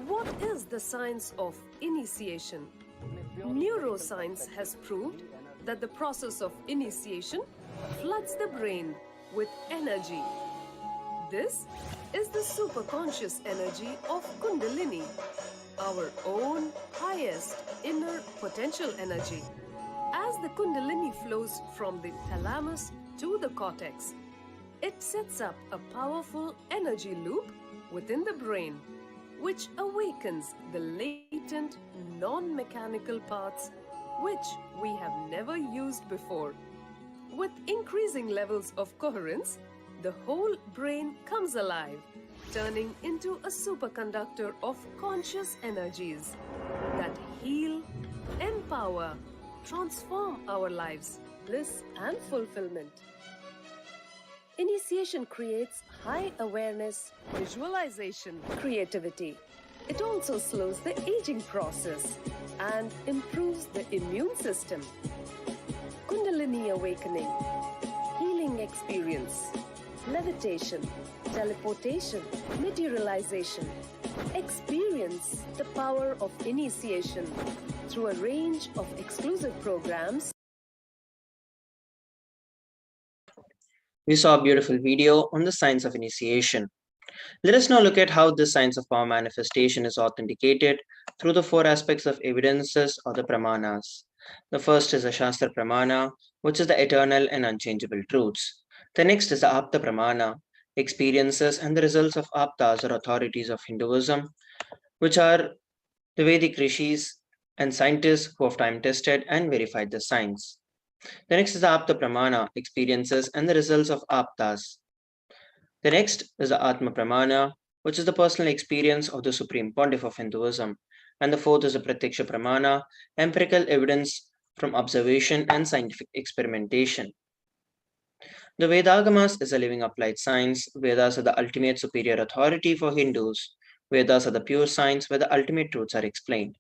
What is the science of initiation? Neuroscience has proved that the process of initiation floods the brain with energy. This is the superconscious energy of Kundalini, our own highest inner potential energy. As the Kundalini flows from the thalamus to the cortex, it sets up a powerful energy loop within the brain, which awakens the latent, non-mechanical parts which we have never used before. With increasing levels of coherence, the whole brain comes alive, turning into a superconductor of conscious energies that heal, empower, transform our lives, bliss and fulfillment. Initiation creates high awareness, visualization, creativity. It also slows the aging process and improves the immune system. Kundalini awakening, healing experience, levitation, teleportation, materialization. Experience the power of initiation through a range of exclusive programs. We saw a beautiful video on the science of initiation. Let us now look at how this science of power manifestation is authenticated through the four aspects of evidences or the pramanas. The first is the Shastra Pramana, which is the eternal and unchangeable truths. The next is the Apta Pramana, experiences and the results of Aptas or authorities of Hinduism, which are the Vedic rishis and scientists who have time tested and verified the science. The next is the Apta Pramana, experiences and the results of Aptas. The next is the Atma Pramana, which is the personal experience of the Supreme Pontiff of Hinduism. And the fourth is the Pratyaksha Pramana, empirical evidence from observation and scientific experimentation. The Vedagamas is a living applied science. Vedas are the ultimate superior authority for Hindus. Vedas are the pure science where the ultimate truths are explained.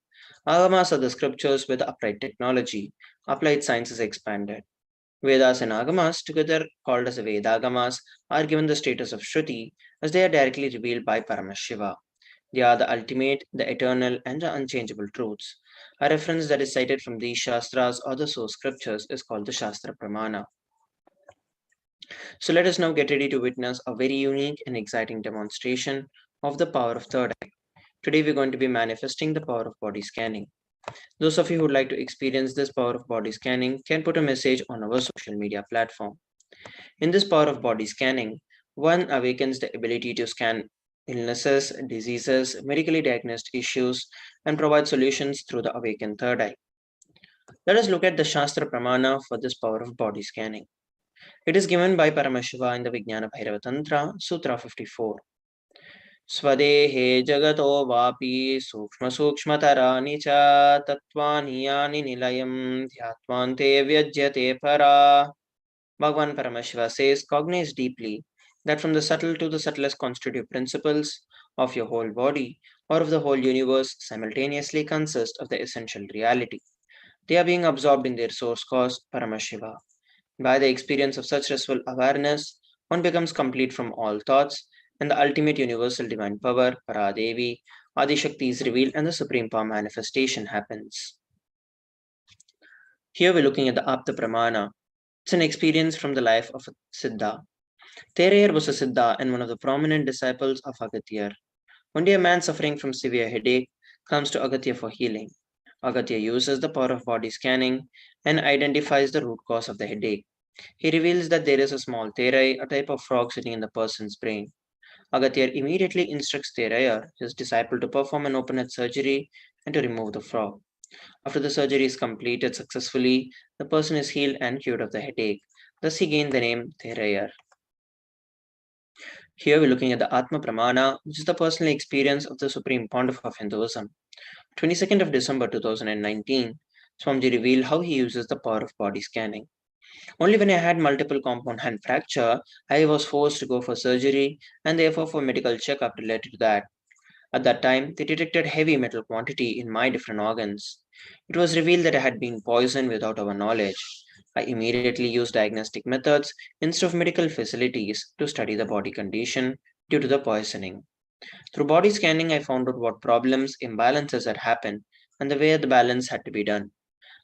Agamas are the scriptures where the upright technology, applied science is expanded. Vedas and Agamas, together called as the Vedagamas, are given the status of Shruti as they are directly revealed by Paramashiva. They are the ultimate, the eternal, and the unchangeable truths. A reference that is cited from these Shastras or the source scriptures is called the Shastra Pramana. So let us now get ready to witness a very unique and exciting demonstration of the power of third eye. Today we're going to be manifesting the power of body scanning. Those of you who would like to experience this power of body scanning can put a message on our social media platform. In this power of body scanning, one awakens the ability to scan illnesses, diseases, medically diagnosed issues, and provide solutions through the awakened third eye. Let us look at the Shastra Pramana for this power of body scanning. It is given by Paramashiva in the Vijnana Bhairava Tantra, Sutra 54. Swadehe jagato vapi sukshma sukshmataraani cha tattvani yani nilayam dhyatvante vyajyate para. Bhagavan Paramashiva says, cognize deeply that from the subtle to the subtlest constitutive principles of your whole body or of the whole universe simultaneously consist of the essential reality. They are being absorbed in their source cause, Paramashiva. By the experience of such restful awareness, one becomes complete from all thoughts, and the ultimate universal divine power, Paradevi, Adishakti is revealed and the supreme power manifestation happens. Here we're looking at the Apta Pramana. It's an experience from the life of a Siddha. Thereyer was a Siddha and one of the prominent disciples of Agatya. One day a man suffering from severe headache comes to Agatya for healing. Agatya uses the power of body scanning and identifies the root cause of the headache. He reveals that there is a small therai, a type of frog sitting in the person's brain. Agatyar immediately instructs Theraya, his disciple, to perform an open heart surgery and to remove the frog. After the surgery is completed successfully, the person is healed and cured of the headache. Thus, he gained the name Therayar. Here we're looking at the Atma Pramana, which is the personal experience of the Supreme Pontiff of Hinduism. 22nd of December 2019, Swamiji revealed how he uses the power of body scanning. Only when I had multiple compound hand fracture, I was forced to go for surgery and therefore for medical checkup related to that. At that time, they detected heavy metal quantity in my different organs. It was revealed that I had been poisoned without our knowledge. I immediately used diagnostic methods instead of medical facilities to study the body condition due to the poisoning. Through body scanning, I found out what problems, imbalances had happened, and the way the balance had to be done.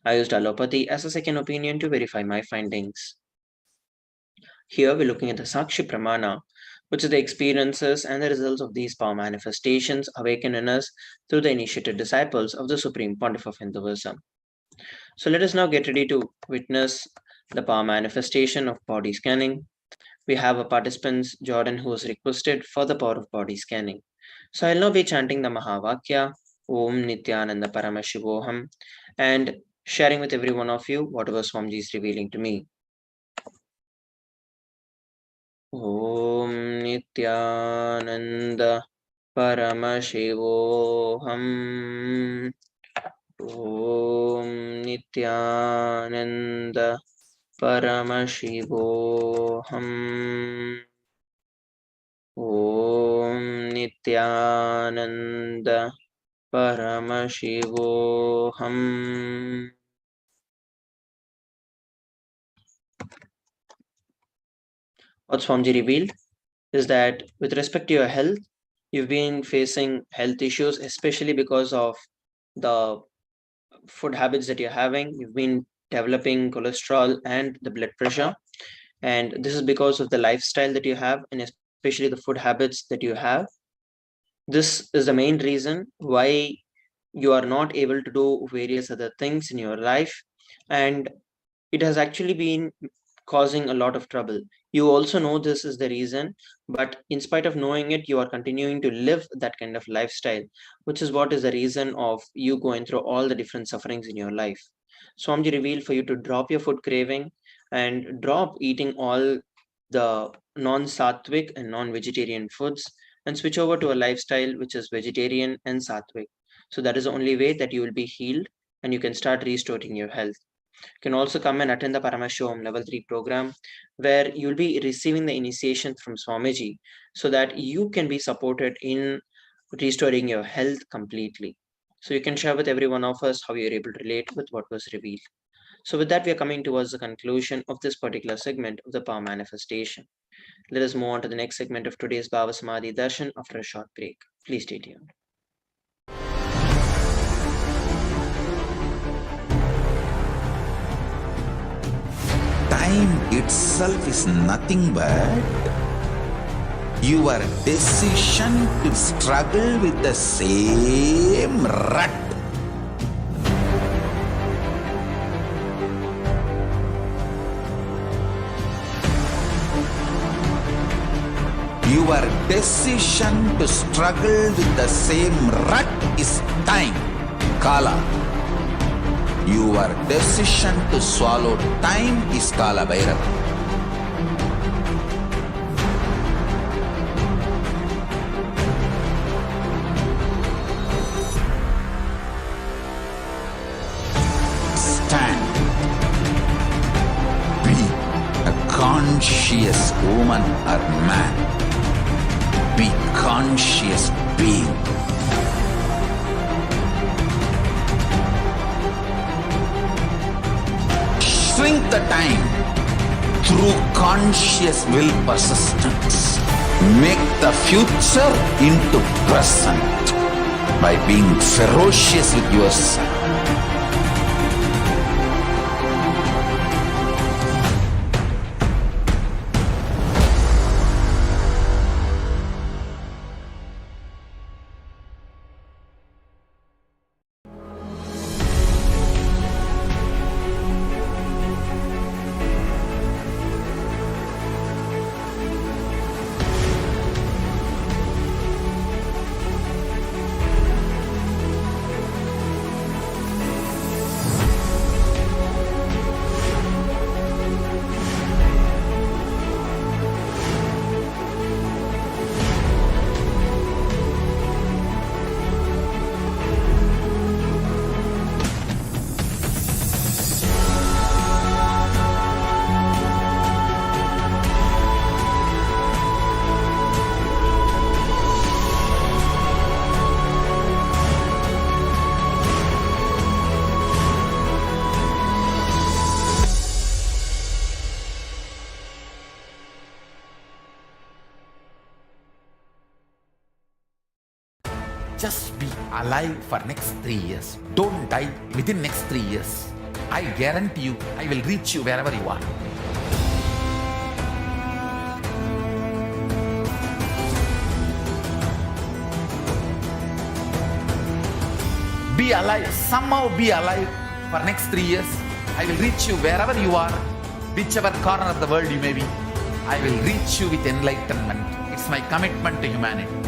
I used allopathy as a second opinion to verify my findings. Here we're looking at the Sakshi Pramana, which is the experiences and the results of these power manifestations awakened in us through the initiated disciples of the Supreme Pontiff of Hinduism. So let us now get ready to witness the power manifestation of body scanning. We have a participant, Jordan, who has requested for the power of body scanning. So I'll now be chanting the Mahavakya, Om Nithyananda Paramashivoham, and sharing with every one of you whatever Swamiji is revealing to me. Om Nithyananda Paramashivoham. Om Nithyananda Paramashivoham. Om Nithyananda Paramashivoham. What Swamiji revealed is that with respect to your health, you've been facing health issues, especially because of the food habits that you're having. You've been developing cholesterol and the blood pressure. And this is because of the lifestyle that you have, and especially the food habits that you have. This is the main reason why you are not able to do various other things in your life. And it has actually been causing a lot of trouble. You also know this is the reason, but in spite of knowing it, you are continuing to live that kind of lifestyle, which is what is the reason of you going through all the different sufferings in your life. Swamiji revealed for you to drop your food craving and drop eating all the non-sattvic and non-vegetarian foods and switch over to a lifestyle which is vegetarian and sattvic. So that is the only way that you will be healed and you can start restoring your health. You can also come and attend the Paramashivoham level 3 program where you'll be receiving the initiation from Swamiji so that you can be supported in restoring your health completely. So you can share with every one of us how you're able to relate with what was revealed. So with that, we are coming towards the conclusion of this particular segment of the power manifestation. Let us move on to the next segment of today's Bhava Samadhi Darshan after a short break. Please stay tuned. Time itself is nothing but your decision to struggle with the same rut. Your decision to struggle with the same rut is time, Kala. Your decision to swallow time is Kala Bhairava. Stand. Be a conscious woman or man. Be conscious being. Shrink the time through conscious will persistence. Make the future into present by being ferocious with yourself. Just be alive for next 3 years. Don't die within next 3 years. I guarantee you, I will reach you wherever you are. Be alive, somehow be alive for next 3 years. I will reach you wherever you are, whichever corner of the world you may be. I will reach you with enlightenment. It's my commitment to humanity.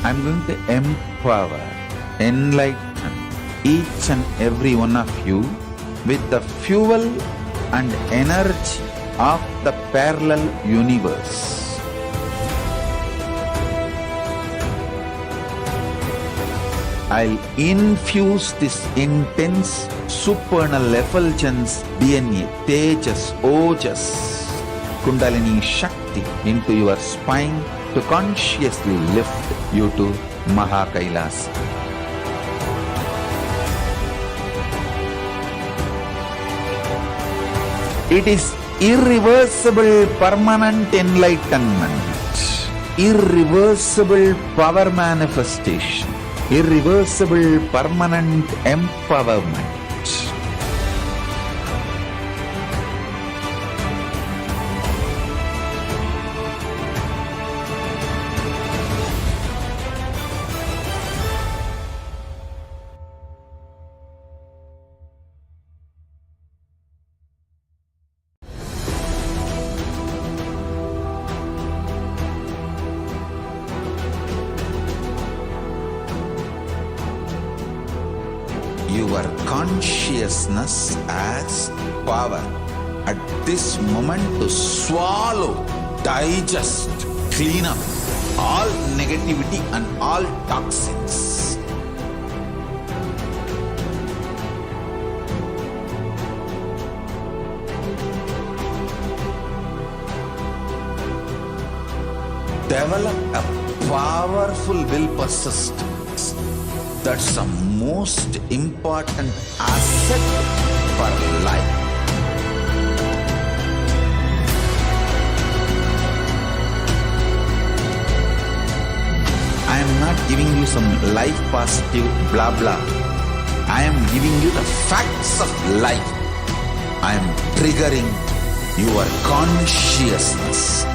I'm going to empower, enlighten each and every one of you with the fuel and energy of the parallel universe. I'll infuse this intense supernal effulgence DNA, Tejas, Ojas, Kundalini Shakti into your spine to consciously lift you to KAILASA. It is irreversible permanent enlightenment, irreversible power manifestation, irreversible permanent empowerment. Your consciousness as power at this moment to swallow, digest, clean up all negativity and all toxins. Develop a powerful will persistence. That's the most important asset for life. I am not giving you some life positive blah blah. I am giving you the facts of life. I am triggering your consciousness.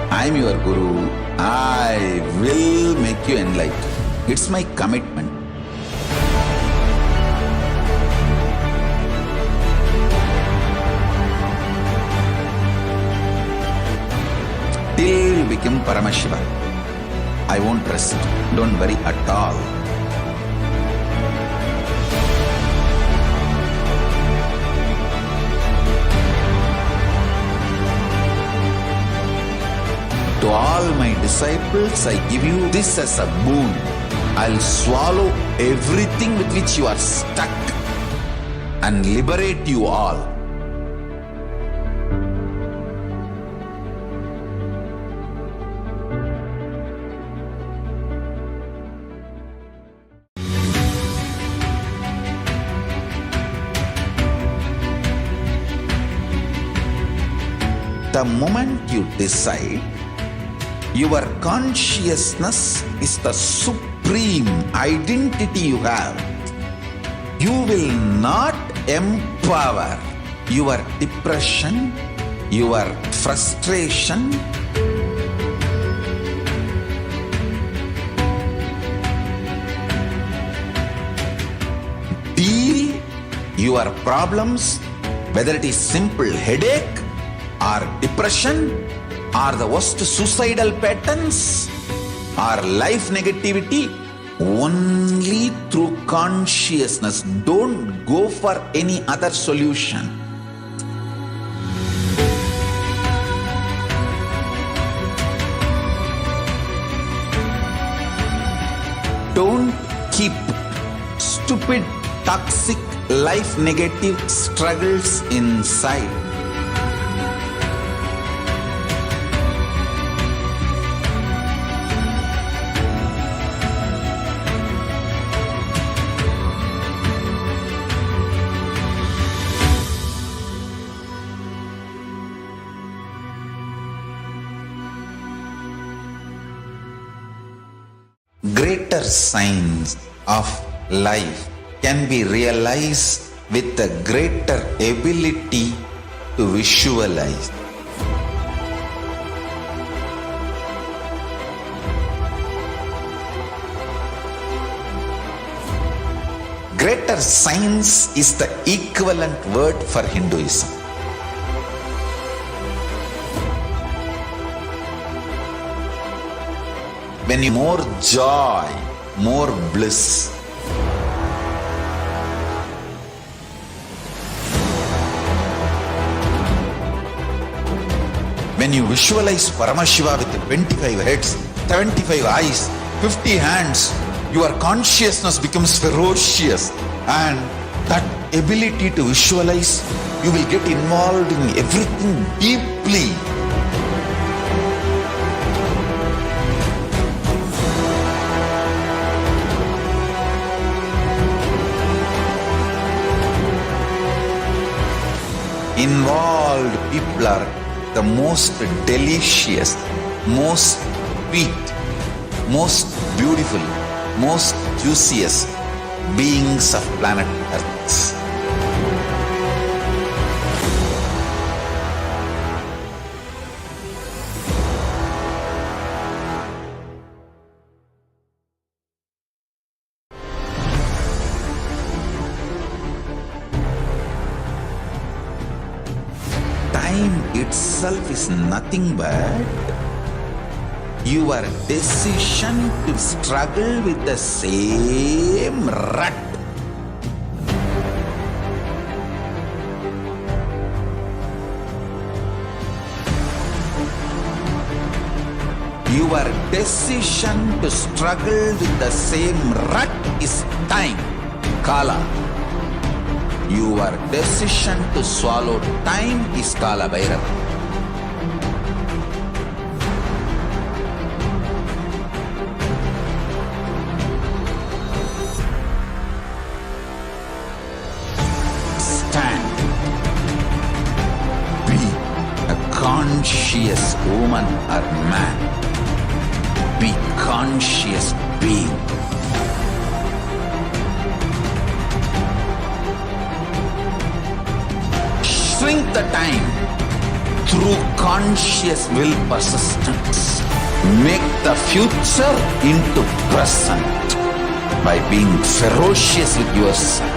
I am your Guru. I will make you enlightened. It's my commitment. Till you become Paramashiva, I won't rest. Don't worry at all. To all my disciples, I give you this as a boon. I'll swallow everything with which you are stuck and liberate you all. The moment you decide, your consciousness is the supreme identity you have. You will not empower your depression, your frustration, deal your problems, whether it is simple headache or depression or the worst suicidal patterns or life negativity, only through consciousness. Don't go for any other solution. Don't keep stupid, toxic, life negative struggles inside. Greater signs of life can be realized with a greater ability to visualize. Greater signs is the equivalent word for Hinduism. When you more joy, more bliss. When you visualize Paramashiva with 25 heads, 75 eyes, 50 hands, your consciousness becomes ferocious, and that ability to visualize, you will get involved in everything deeply. Involved people are the most delicious, most sweet, most beautiful, most juiciest beings of planet Earth. Time itself is nothing but your decision to struggle with the same rut. Your decision to struggle with the same rut is time, Kala. Your decision to swallow time is Kala Bhairava. Stand. Be a conscious woman or man. Be conscious being. Shrink the time through conscious will persistence. Make the future into present by being ferocious with yourself.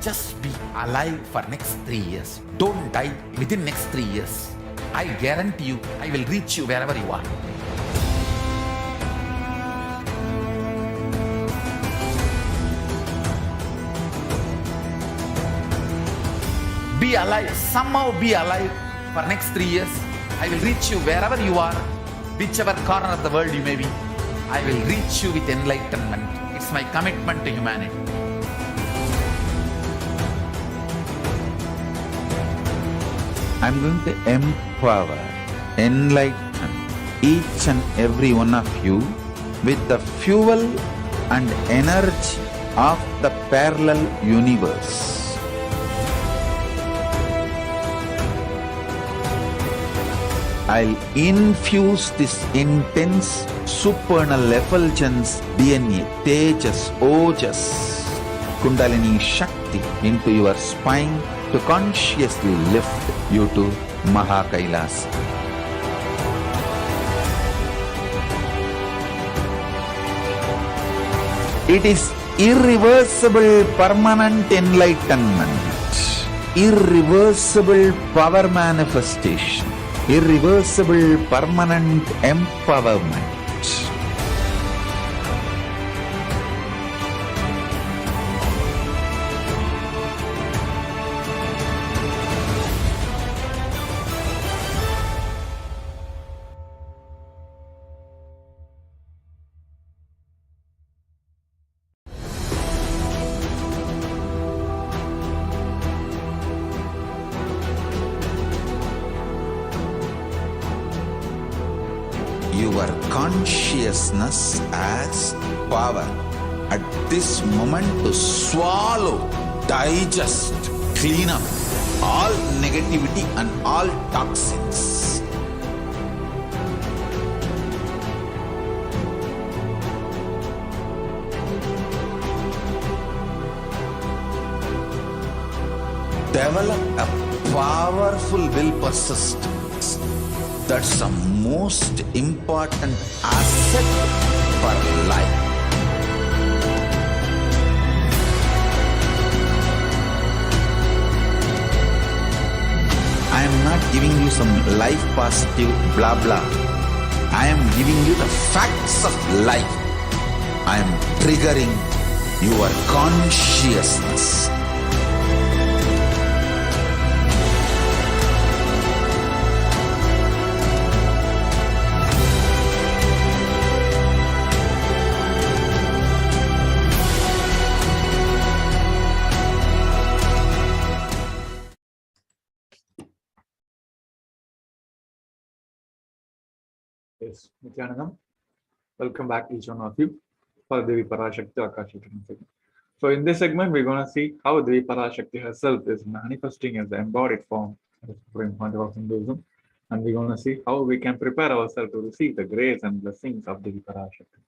Just be alive for next 3 years. Don't die within next 3 years. I guarantee you, I will reach you wherever you are. Be alive, somehow be alive for next 3 years. I will reach you wherever you are, whichever corner of the world you may be. I will reach you with enlightenment. It's my commitment to humanity. I'm going to empower, enlighten each and every one of you with the fuel and energy of the parallel universe. I'll infuse this intense supernal effulgence DNA, Tejas, Ojas, Kundalini Shakti into your spine to consciously lift you to KAILASA. It is irreversible permanent enlightenment, irreversible power manifestation, irreversible permanent empowerment. Your consciousness as power at this moment to swallow, digest, clean up all negativity and all toxins. Develop a powerful will persistence. That's the most important asset for life. I am not giving you some life positive blah blah. I am giving you the facts of life. I am triggering your consciousness. Yes, Nithyanandam. Welcome back, each one of you, for Devi Parashakti Akashic segment. So, in this segment, we're going to see how Devi Parashakti herself is manifesting as the embodied form of the Supreme Point of Hinduism, and we're going to see how we can prepare ourselves to receive the grace and blessings of Devi Parashakti.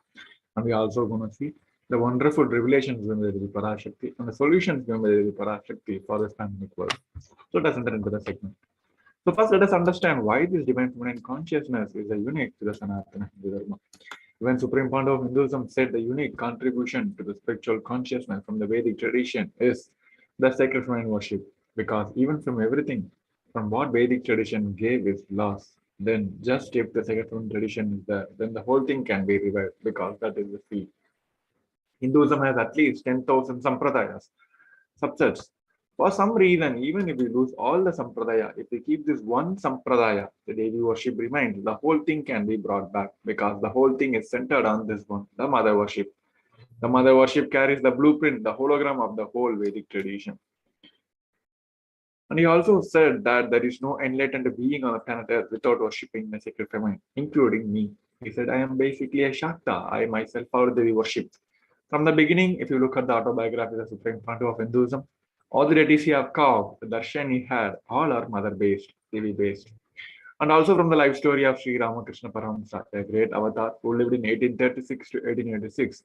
And we're also going to see the wonderful revelations given by Devi Parashakti and the solutions given by Devi Parashakti for this pandemic world. So, let's enter into the segment. So first, let us understand why this divine feminine consciousness is a unique to the Sanatana Hindu Dharma. When Supreme Point of Hinduism said the unique contribution to the spiritual consciousness from the Vedic tradition is the sacred feminine worship, because even from everything from what Vedic tradition gave is lost, then just if the sacred feminine tradition is there, then the whole thing can be revived, because that is the seed. Hinduism has at least 10,000 sampradayas, subsets. For some reason, even if we lose all the sampradaya, if we keep this one sampradaya, the Devi worship remains, the whole thing can be brought back, because the whole thing is centered on this one, the mother worship. The mother worship carries the blueprint, the hologram of the whole Vedic tradition. And he also said that there is no enlightened being on the planet Earth without worshipping the sacred feminine, including me. He said, I am basically a Shakta. I myself are Devi worship. From the beginning, if you look at the autobiography of the Supreme Point of Hinduism, all the deities he have carved, the darshan he had, all are mother-based, Devi-based. And also from the life story of Sri Ramakrishna Paramashivam, a great avatar who lived in 1836 to 1886.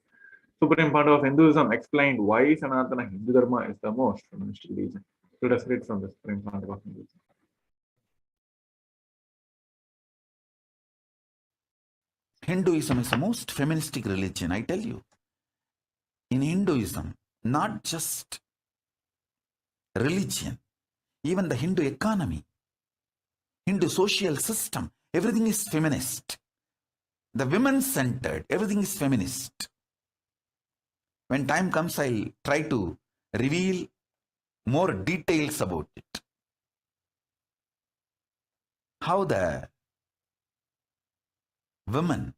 Supreme Point of Hinduism explained why Sanatana Hindu Dharma is the most feminist religion. Let us read from the Supreme Point of Hinduism. Hinduism is the most feministic religion, I tell you. In Hinduism, not just religion, even the Hindu economy, Hindu social system, everything is feminist. The women-centered, everything is feminist. When time comes, I'll try to reveal more details about it. How the woman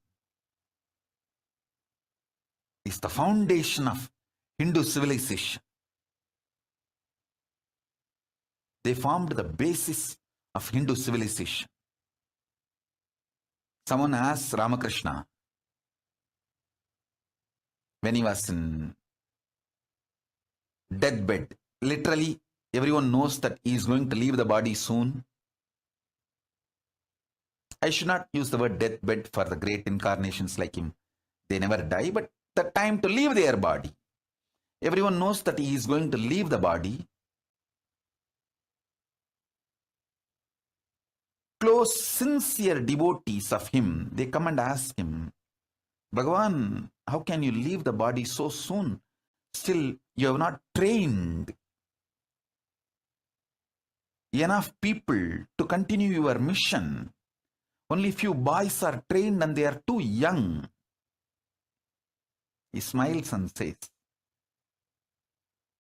is the foundation of Hindu civilization. They formed the basis of Hindu civilization. Someone asked Ramakrishna when he was in deathbed. Literally, everyone knows that he is going to leave the body soon. I should not use the word deathbed for the great incarnations like him. They never die, but the time to leave their body. Everyone knows that he is going to leave the body. Close, sincere devotees of him, they come and ask him, Bhagavan, how can you leave the body so soon? Still, you have not trained enough people to continue your mission. Only few boys are trained and they are too young. He smiles and says,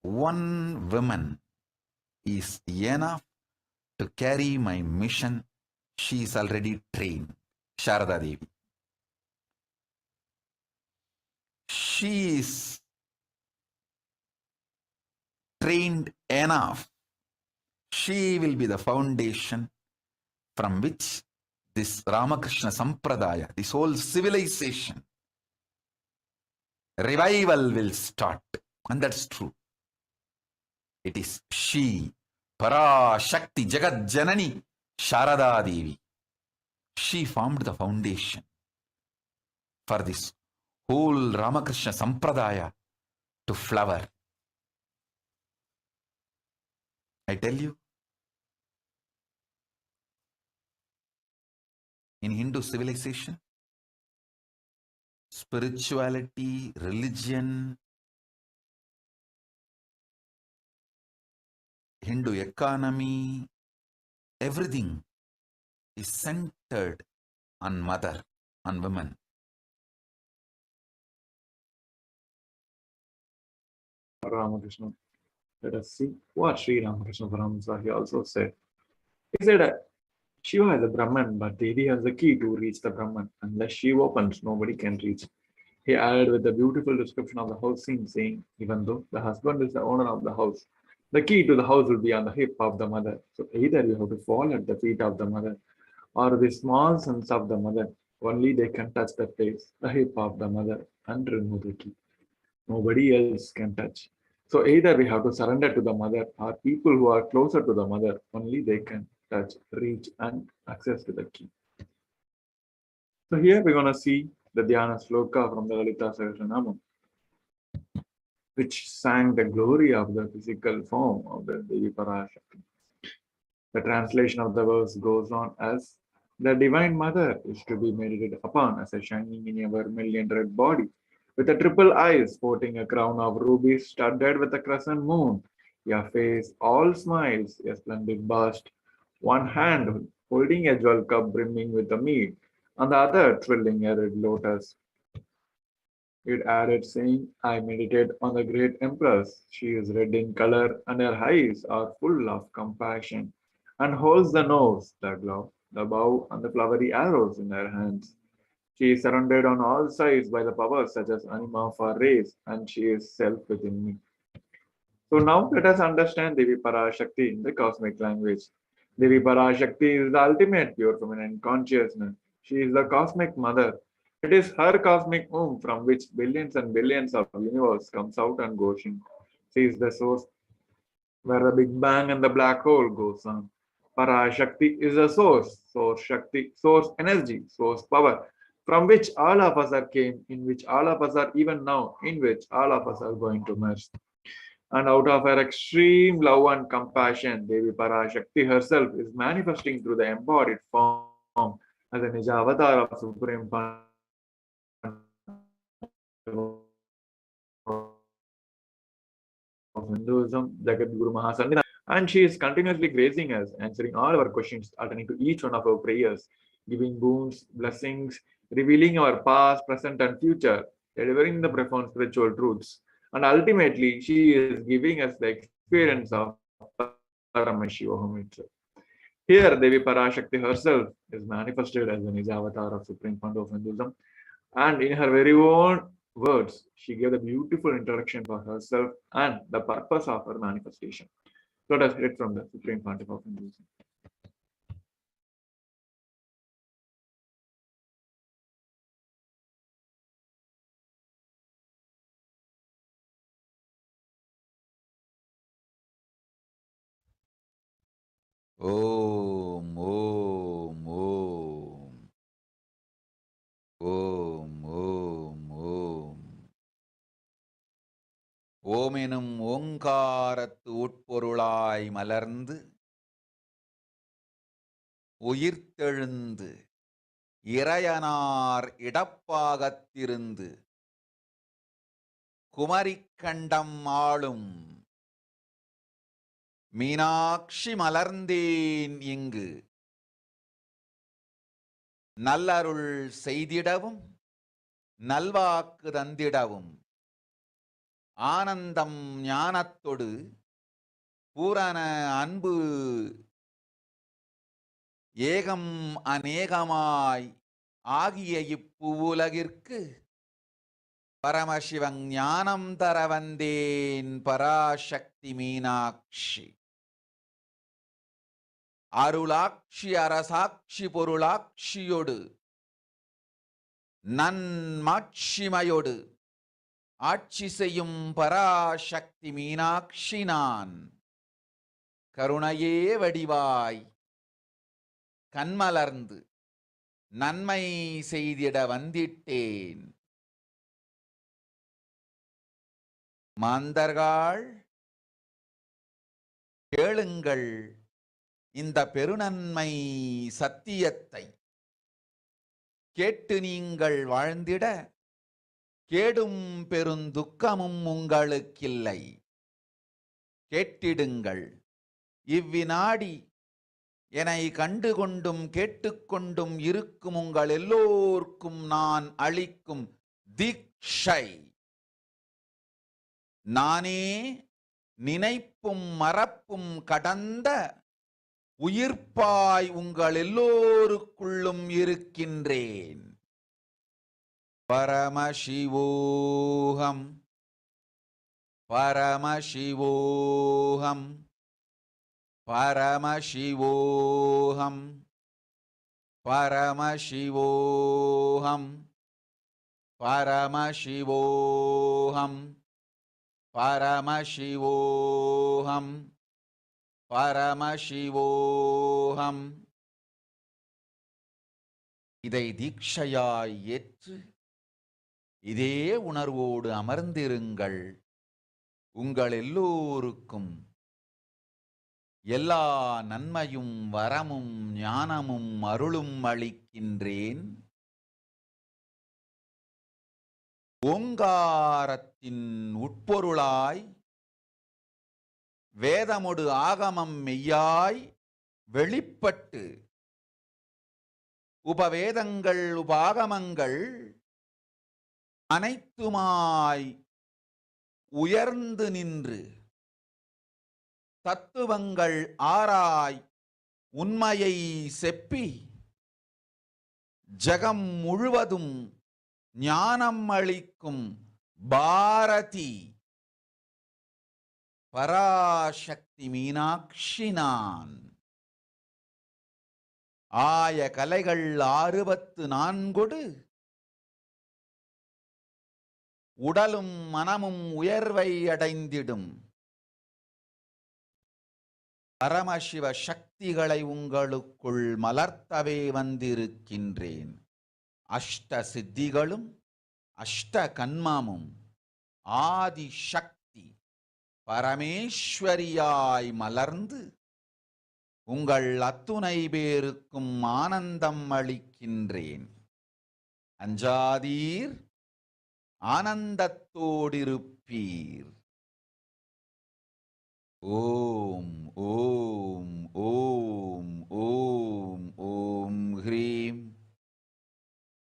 one woman is enough to carry my mission. She is already trained. Sharada Devi. She is trained enough. She will be the foundation from which this Ramakrishna Sampradaya, this whole civilization, revival will start. And that's true. It is she, Parashakti, Jagat Janani, Sharada Devi. She formed the foundation for this whole Ramakrishna Sampradaya to flower. I tell you, in Hindu civilization, spirituality, religion, Hindu economy, everything is centered on mother, on women. Ramakrishna. Let us see what Sri Ramakrishna Paramahansa he also said. He said, Shiva is a Brahman, but Devi has the key to reach the Brahman. Unless she opens, nobody can reach. He added with a beautiful description of the house scene, saying, even though the husband is the owner of the house, the key to the house will be on the hip of the mother. So either you have to fall at the feet of the mother, or the small sons of the mother. Only they can touch the place, the hip of the mother, and remove the key. Nobody else can touch. So either we have to surrender to the mother, or people who are closer to the mother, only they can touch, reach, and access to the key. So here we're going to see the Dhyana Sloka from the Lalita Sahasranamam, which sang the glory of the physical form of the Devi Parashakti. The translation of the verse goes on as, the Divine Mother is to be meditated upon as a shining in a vermilion red body, with a triple eye sporting a crown of rubies studded with a crescent moon, your face all smiles, a splendid bust, one hand holding a jewel cup brimming with a mead, and the other twirling a red lotus. It added, saying, I meditate on the great Empress. She is red in color, and her eyes are full of compassion, and holds the nose, the glove, the bow, and the flowery arrows in her hands. She is surrounded on all sides by the powers such as anima for rays, and she is self within me. So now let us understand Devi Parashakti in the cosmic language. Devi Parashakti is the ultimate pure feminine consciousness. She is the cosmic mother. It is her cosmic womb from which billions and billions of universe comes out and goes in. She is the source where the Big Bang and the black hole goes on. Parashakti is a source, source Shakti, source energy, source power, from which all of us are came, in which all of us are even now, in which all of us are going to merge. And out of her extreme love and compassion, Devi Parashakti herself is manifesting through the embodied form as a Nija avatar of Supreme of Hinduism, Jagat Guru Mahasannidhan. And she is continuously gracing us, answering all our questions, attending to each one of our prayers, giving boons, blessings, revealing our past, present, and future, delivering the profound spiritual truths. And ultimately, she is giving us the experience of Paramashivoham itself. Here, Devi Parashakti herself is manifested as the Nija avatar of Supreme Founder of Hinduism. And in her very own words, she gave a beautiful introduction for herself and the purpose of her manifestation. Let us hear it from the Supreme Pontiff of Hinduism. Om, Om, Om. Om, Om, Om. ஓம் எனும் ஓங்காரத்து உட்பொருளாய் மலர்ந்து உயிர்த்தெழுந்து இறையனார் இடப்பாகத்திருந்து குமரிக்கண்டம் ஆளும் மீனாட்சி மலர்ந்தேன் இங்கு நல்லருள் செய்திடவும் நல்வாக்கு தந்திடவும் ஆனந்தம் ஞானத்தொடு பூரண அன்பு ஏகம் அநேகமாய் ஆகிய இப்புவுலகிற்கு பரமசிவன் ஞானம் தர வந்தேன் பராசக்தி மீனாட்சி. அருளாட்சி அரசாட்சி பொருளாட்சியோடு நன்மாட்சிமையோடு ஆட்சி செய்யும் பராசக்தி மீனாட்சி நான். கருணையே வடிவாய் கண்மலர்ந்து நன்மை செய்திட வந்திட்டேன். மாந்தர்கள் கேளுங்கள் இந்த பெருநன்மை சத்தியத்தை. கேட்டு நீங்கள் வாழ்ந்திட கேடும் பெருந்துக்கமும் உங்களுக்கில்லை. கேட்டிடுங்கள் இவ்வினாடி என்னை கண்டுகொண்டும் கேட்டுக்கொண்டும் இருக்கும் உங்கள் எல்லோர்க்கும் நான் அளிக்கும் தீட்சை. நானே நினைப்பும் மறப்பும் கடந்த உயிர்ப்பாய் உங்கள் எல்லோருக்குள்ளும் இருக்கின்றேன். பரமசிவோஹம் பரமசிவோஹம் பரமசிவோஹம் பரமசிவோஹம் பரமசிவோஹம் பரமசிவோஹம் பரமசிவோஹம். இதை தீட்சையாய் ஏற்று இதே உணர்வோடு அமர்ந்திருங்கள். உங்கள் எல்லோருக்கும் எல்லா நன்மையும் வரமும் ஞானமும் அருளும் அளிக்கின்றேன். ஓங்காரத்தின் உட்பொருளாய் வேதமொடு ஆகமம் மெய்யாய் வெளிப்பட்டு உபவேதங்கள் உபாகமங்கள் அனைத்துமாய் உயர்ந்து நின்று தத்துவங்கள் ஆராய் உண்மையை செப்பி ஜகம் முழுவதும் ஞானம் அளிக்கும் பாரதி பராசக்தி மீனாட்சி நான். ஆய கலைகள் 64 உடலும் மனமும் உயர்வை அடைந்திடும் பரமசிவ சக்திகளை உங்களுக்குள் மலர்த்தவே வந்திருக்கின்றேன். அஷ்ட சித்திகளும் அஷ்ட கன்மமும் ஆதி சக்தி பரமேஸ்வரியாய் மலர்ந்து உங்கள் அத்துணை பேருக்கும் ஆனந்தம் அளிக்கின்றேன். அஞ்சாதீர் ஆனந்தத்தோடிருப்பீர். Om, Om, Om, Om, Om, Hreem,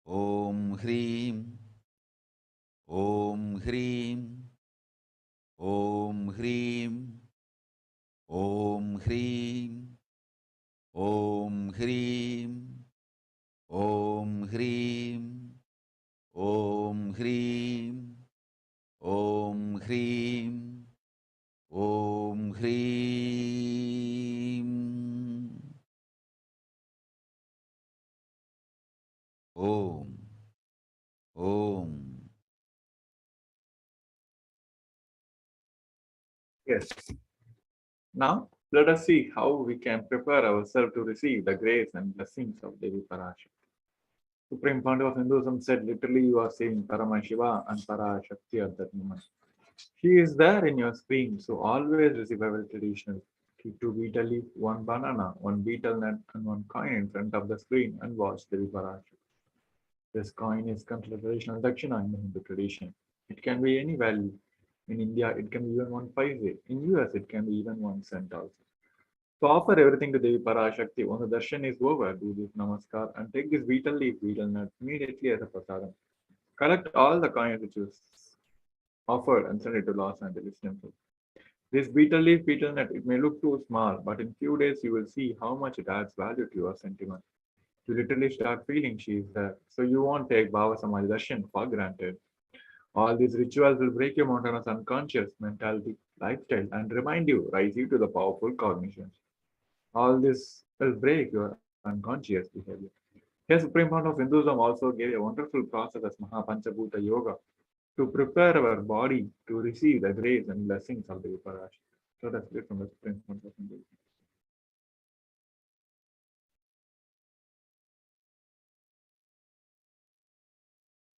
Om, Hreem, Om, Hreem, Om, Hreem, Om, Hreem, Om, Hreem, Om, Hreem, Om, Hreem, Om, Hreem, Om, Hreem. Om, Om. Yes. Now, let us see how we can prepare ourselves to receive the grace and blessings of Devi Parashakti. Supreme Founder of Hinduism said, literally, you are saying Paramashiva and Parashakti at that moment. She is there in your screen, so always receive every traditional. Keep 2 betel leaf, 1 banana, 1 betel nut, and 1 coin in front of the screen and watch Devi Parashakti. This coin is considered traditional dakshina in the Hindu tradition. It can be any value. In India, it can be even 1 paise. In US, it can be even 1 cent also. So offer everything to Devi Parashakti. When the darshan is over, do this namaskar and take this betel leaf, betel nut immediately as a prasadam. Collect all the coins which is offered and send it to Los Angeles temple. This betel leaf, betel nut, it may look too small, but in few days you will see how much it adds value to your sentiment. You literally start feeling she is there. So you won't take Bhava Samadhi darshan for granted. All these rituals will break your monotonous unconscious mentality, lifestyle, and remind you, rise you to the powerful cognitions. All this will break your unconscious behavior. Here, Supreme Founder of Hinduism also gave a wonderful process as Mahapanchabhuta Yoga to prepare our body to receive the grace and blessings of the Parashakti. So that's it from the Supreme Founder of Hinduism.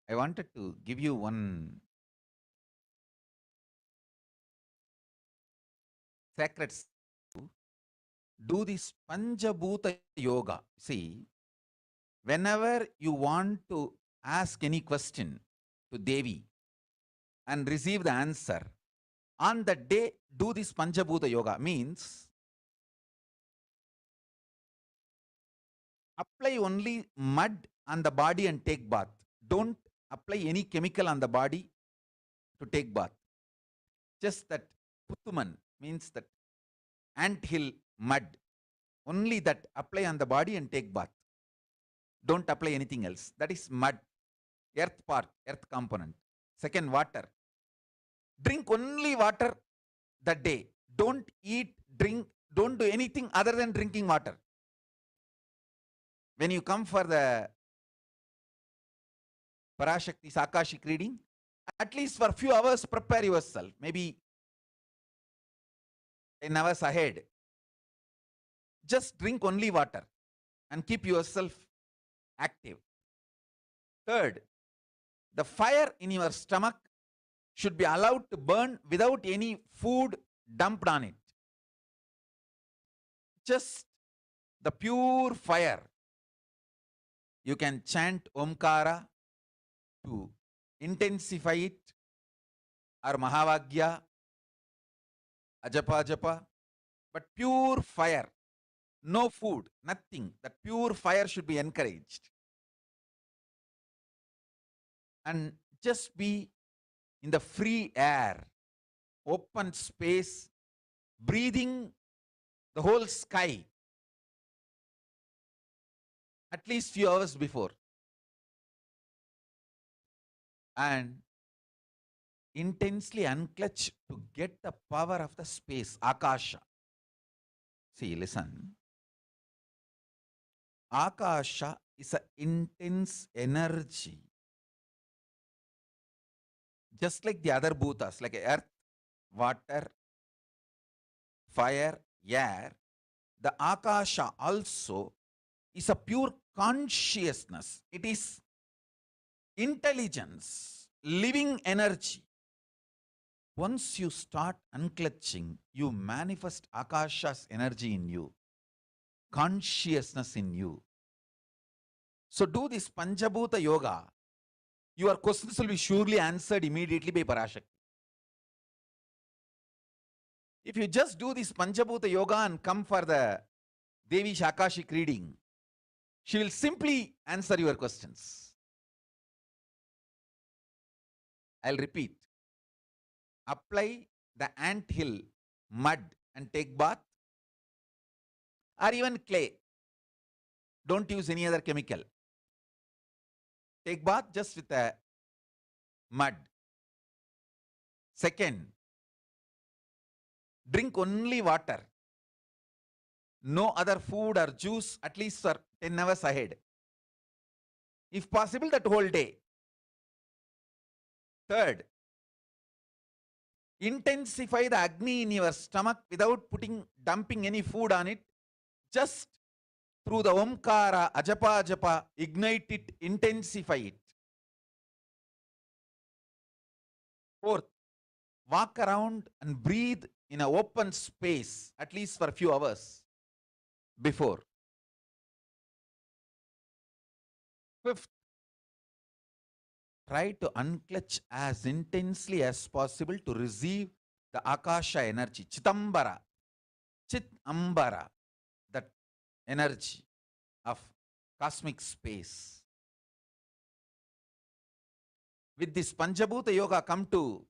I wanted to give you one sacred do this Panchabhuta Yoga. See, whenever you want to ask any question to Devi and receive the answer, on that day, do this Panchabhuta Yoga. Means apply only mud on the body and take bath. Don't apply any chemical on the body to take bath. Just that Puttuman means that anthill mud. Only that apply on the body and take bath. Don't apply anything else. That is mud, earth part, earth component. Second, water. Drink only water that day. Don't eat, drink, don't do anything other than drinking water. When you come for the Parashakti's Akashic reading, at least for a few hours, prepare yourself. Maybe 10 hours ahead. Just drink only water and keep yourself active. Third, the fire in your stomach should be allowed to burn without any food dumped on it. Just the pure fire. You can chant Omkara to intensify it, or Mahavagya, Ajapa Japa, but pure fire. No food, nothing. That pure fire should be encouraged. And just be in the free air, open space, breathing the whole sky at least few hours before. And intensely unclutch to get the power of the space, Akasha. See, listen. Akasha is an intense energy. Just like the other bhutas, like earth, water, fire, air, the Akasha also is a pure consciousness. It is intelligence, living energy. Once you start unclutching, you manifest Akasha's energy in you, consciousness in you. So do this Panchabhuta Yoga. Your questions will be surely answered immediately by Parashakti. If you just do this Panchabhuta Yoga and come for the Devi's Akashic reading, she will simply answer your questions. I'll repeat. Apply the ant hill mud and take bath, or even clay. Don't use any other chemical. Take bath just with the mud. Second, drink only water. No other food or juice at least for 10 hours ahead. If possible, that whole day. Third, intensify the Agni in your stomach without dumping any food on it. Just through the Omkara, Ajapa, ignite it, intensify it. Fourth, walk around and breathe in an open space at least for a few hours before. Fifth, try to unclutch as intensely as possible to receive the Akasha energy, Chitambara, that energy of cosmic space. With this Panchabhuta Yoga, come to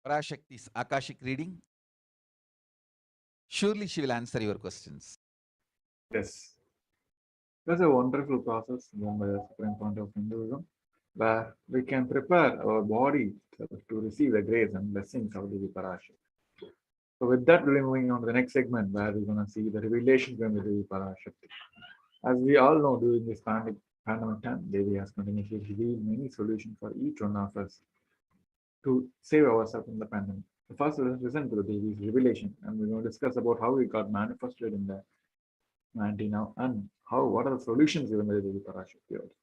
Parashakti's Akashic reading. Surely she will answer your questions. Yes. That's a wonderful process done by the Supreme Point of Hinduism, where we can prepare our body to receive the grace and blessings of Devi Parashakti. So with that, we'll be moving on to the next segment where we're going to see the revelation from the Devi Parashakti. As we all know, during this pandemic time, Devi has continuously revealed many solutions for each one of us to save ourselves from the pandemic. So first, let's listen to the Devi's revelation, and we're going to discuss about how it got manifested in the 90 now and what are the solutions given by the Devi Parashakti also.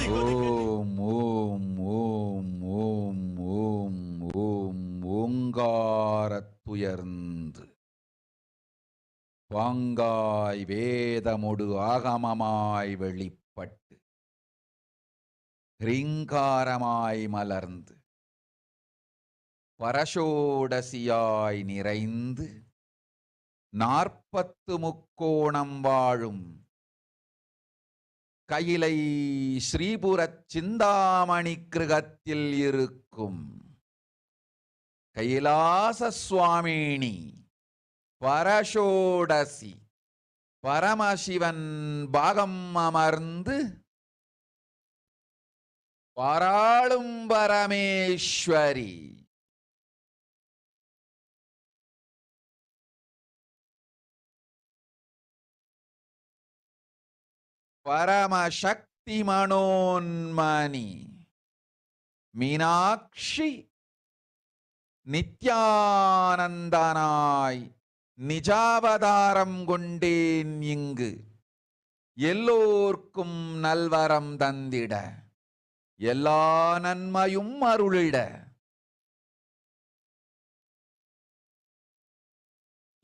Om, Om, Om, Om, Om, Om, Omgaratuyarnd. Vangai Vedamodu Agamamai Velipattu. Rinkaramai Malarnd. Parashodasiyai Niraind. Narpattu Mukkonam Vaazhum. Kailai Sripurat Chindamani Krigathil Irukkum. Kailasa Swamini. Parashodasi. Paramashivan Bhagam Amarnd. Paralum Parameshwari. Paramasakti Manonmani. Meenakshi Nithyanandanai. நிஜாவதாரம் கொண்டேன் இங்கு எல்லோர்க்கும் நல்வரம் தந்திட எல்லா நன்மையும் அருளிட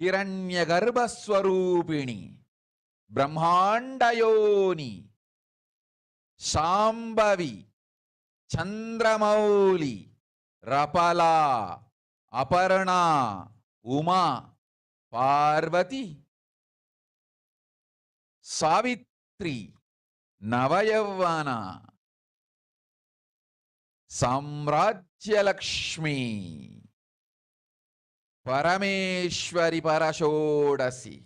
ஹிரண்ய கர்ப்பஸ்வரூபிணி பிரம்மாண்டயோனி Shambhavi Chandramouli ரபலா Aparna Uma Parvati, Savitri, Navayavana, Samrajya Lakshmi, Parameshwari Parashodasi,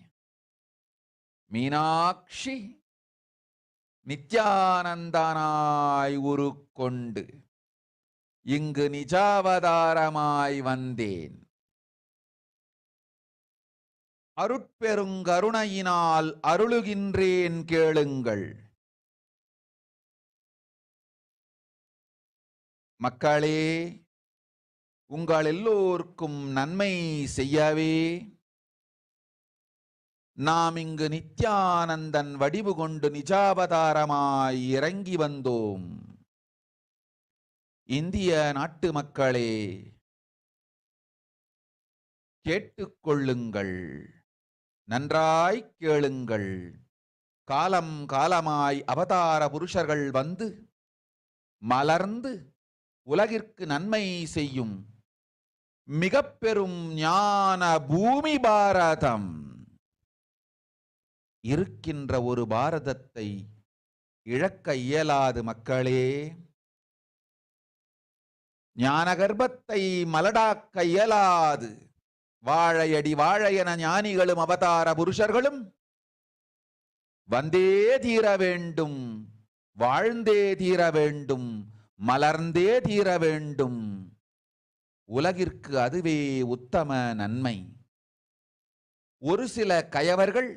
Meenakshi, Nithyanandanai Urukkondu, Ingu Nijavadaramai Vandeen. அருட்பெருங்கருணையினால் அருளுகின்றேன் கேளுங்கள். மக்களே, உங்கள் எல்லோருக்கும் நன்மை செய்யவே நாம் இங்கு நித்யானந்தன் வடிவு கொண்டு நிஜாவதாரமாய் இறங்கி வந்தோம். இந்திய நாட்டு மக்களே, கேட்டுக்கொள்ளுங்கள், நன்றாய் கேளுங்கள். காலம் காலமாய் அவதார புருஷர்கள் வந்து மலர்ந்து உலகிற்கு நன்மை செய்யும் மிக பெரும் ஞான பூமி பாரதம். இருக்கின்ற ஒரு பாரதத்தை இழக்க இயலாது மக்களே. ஞான கர்ப்பத்தை மலடாக்க இயலாது. வாழையடி வாழையென ஞானிகளும் அவதார புருஷர்களும் வந்தே தீர வேண்டும், வாழ்ந்தே தீர வேண்டும், மலர்ந்தே தீர வேண்டும். உலகிற்கு அதுவே உத்தம நன்மை. ஒரு சில கயவர்கள்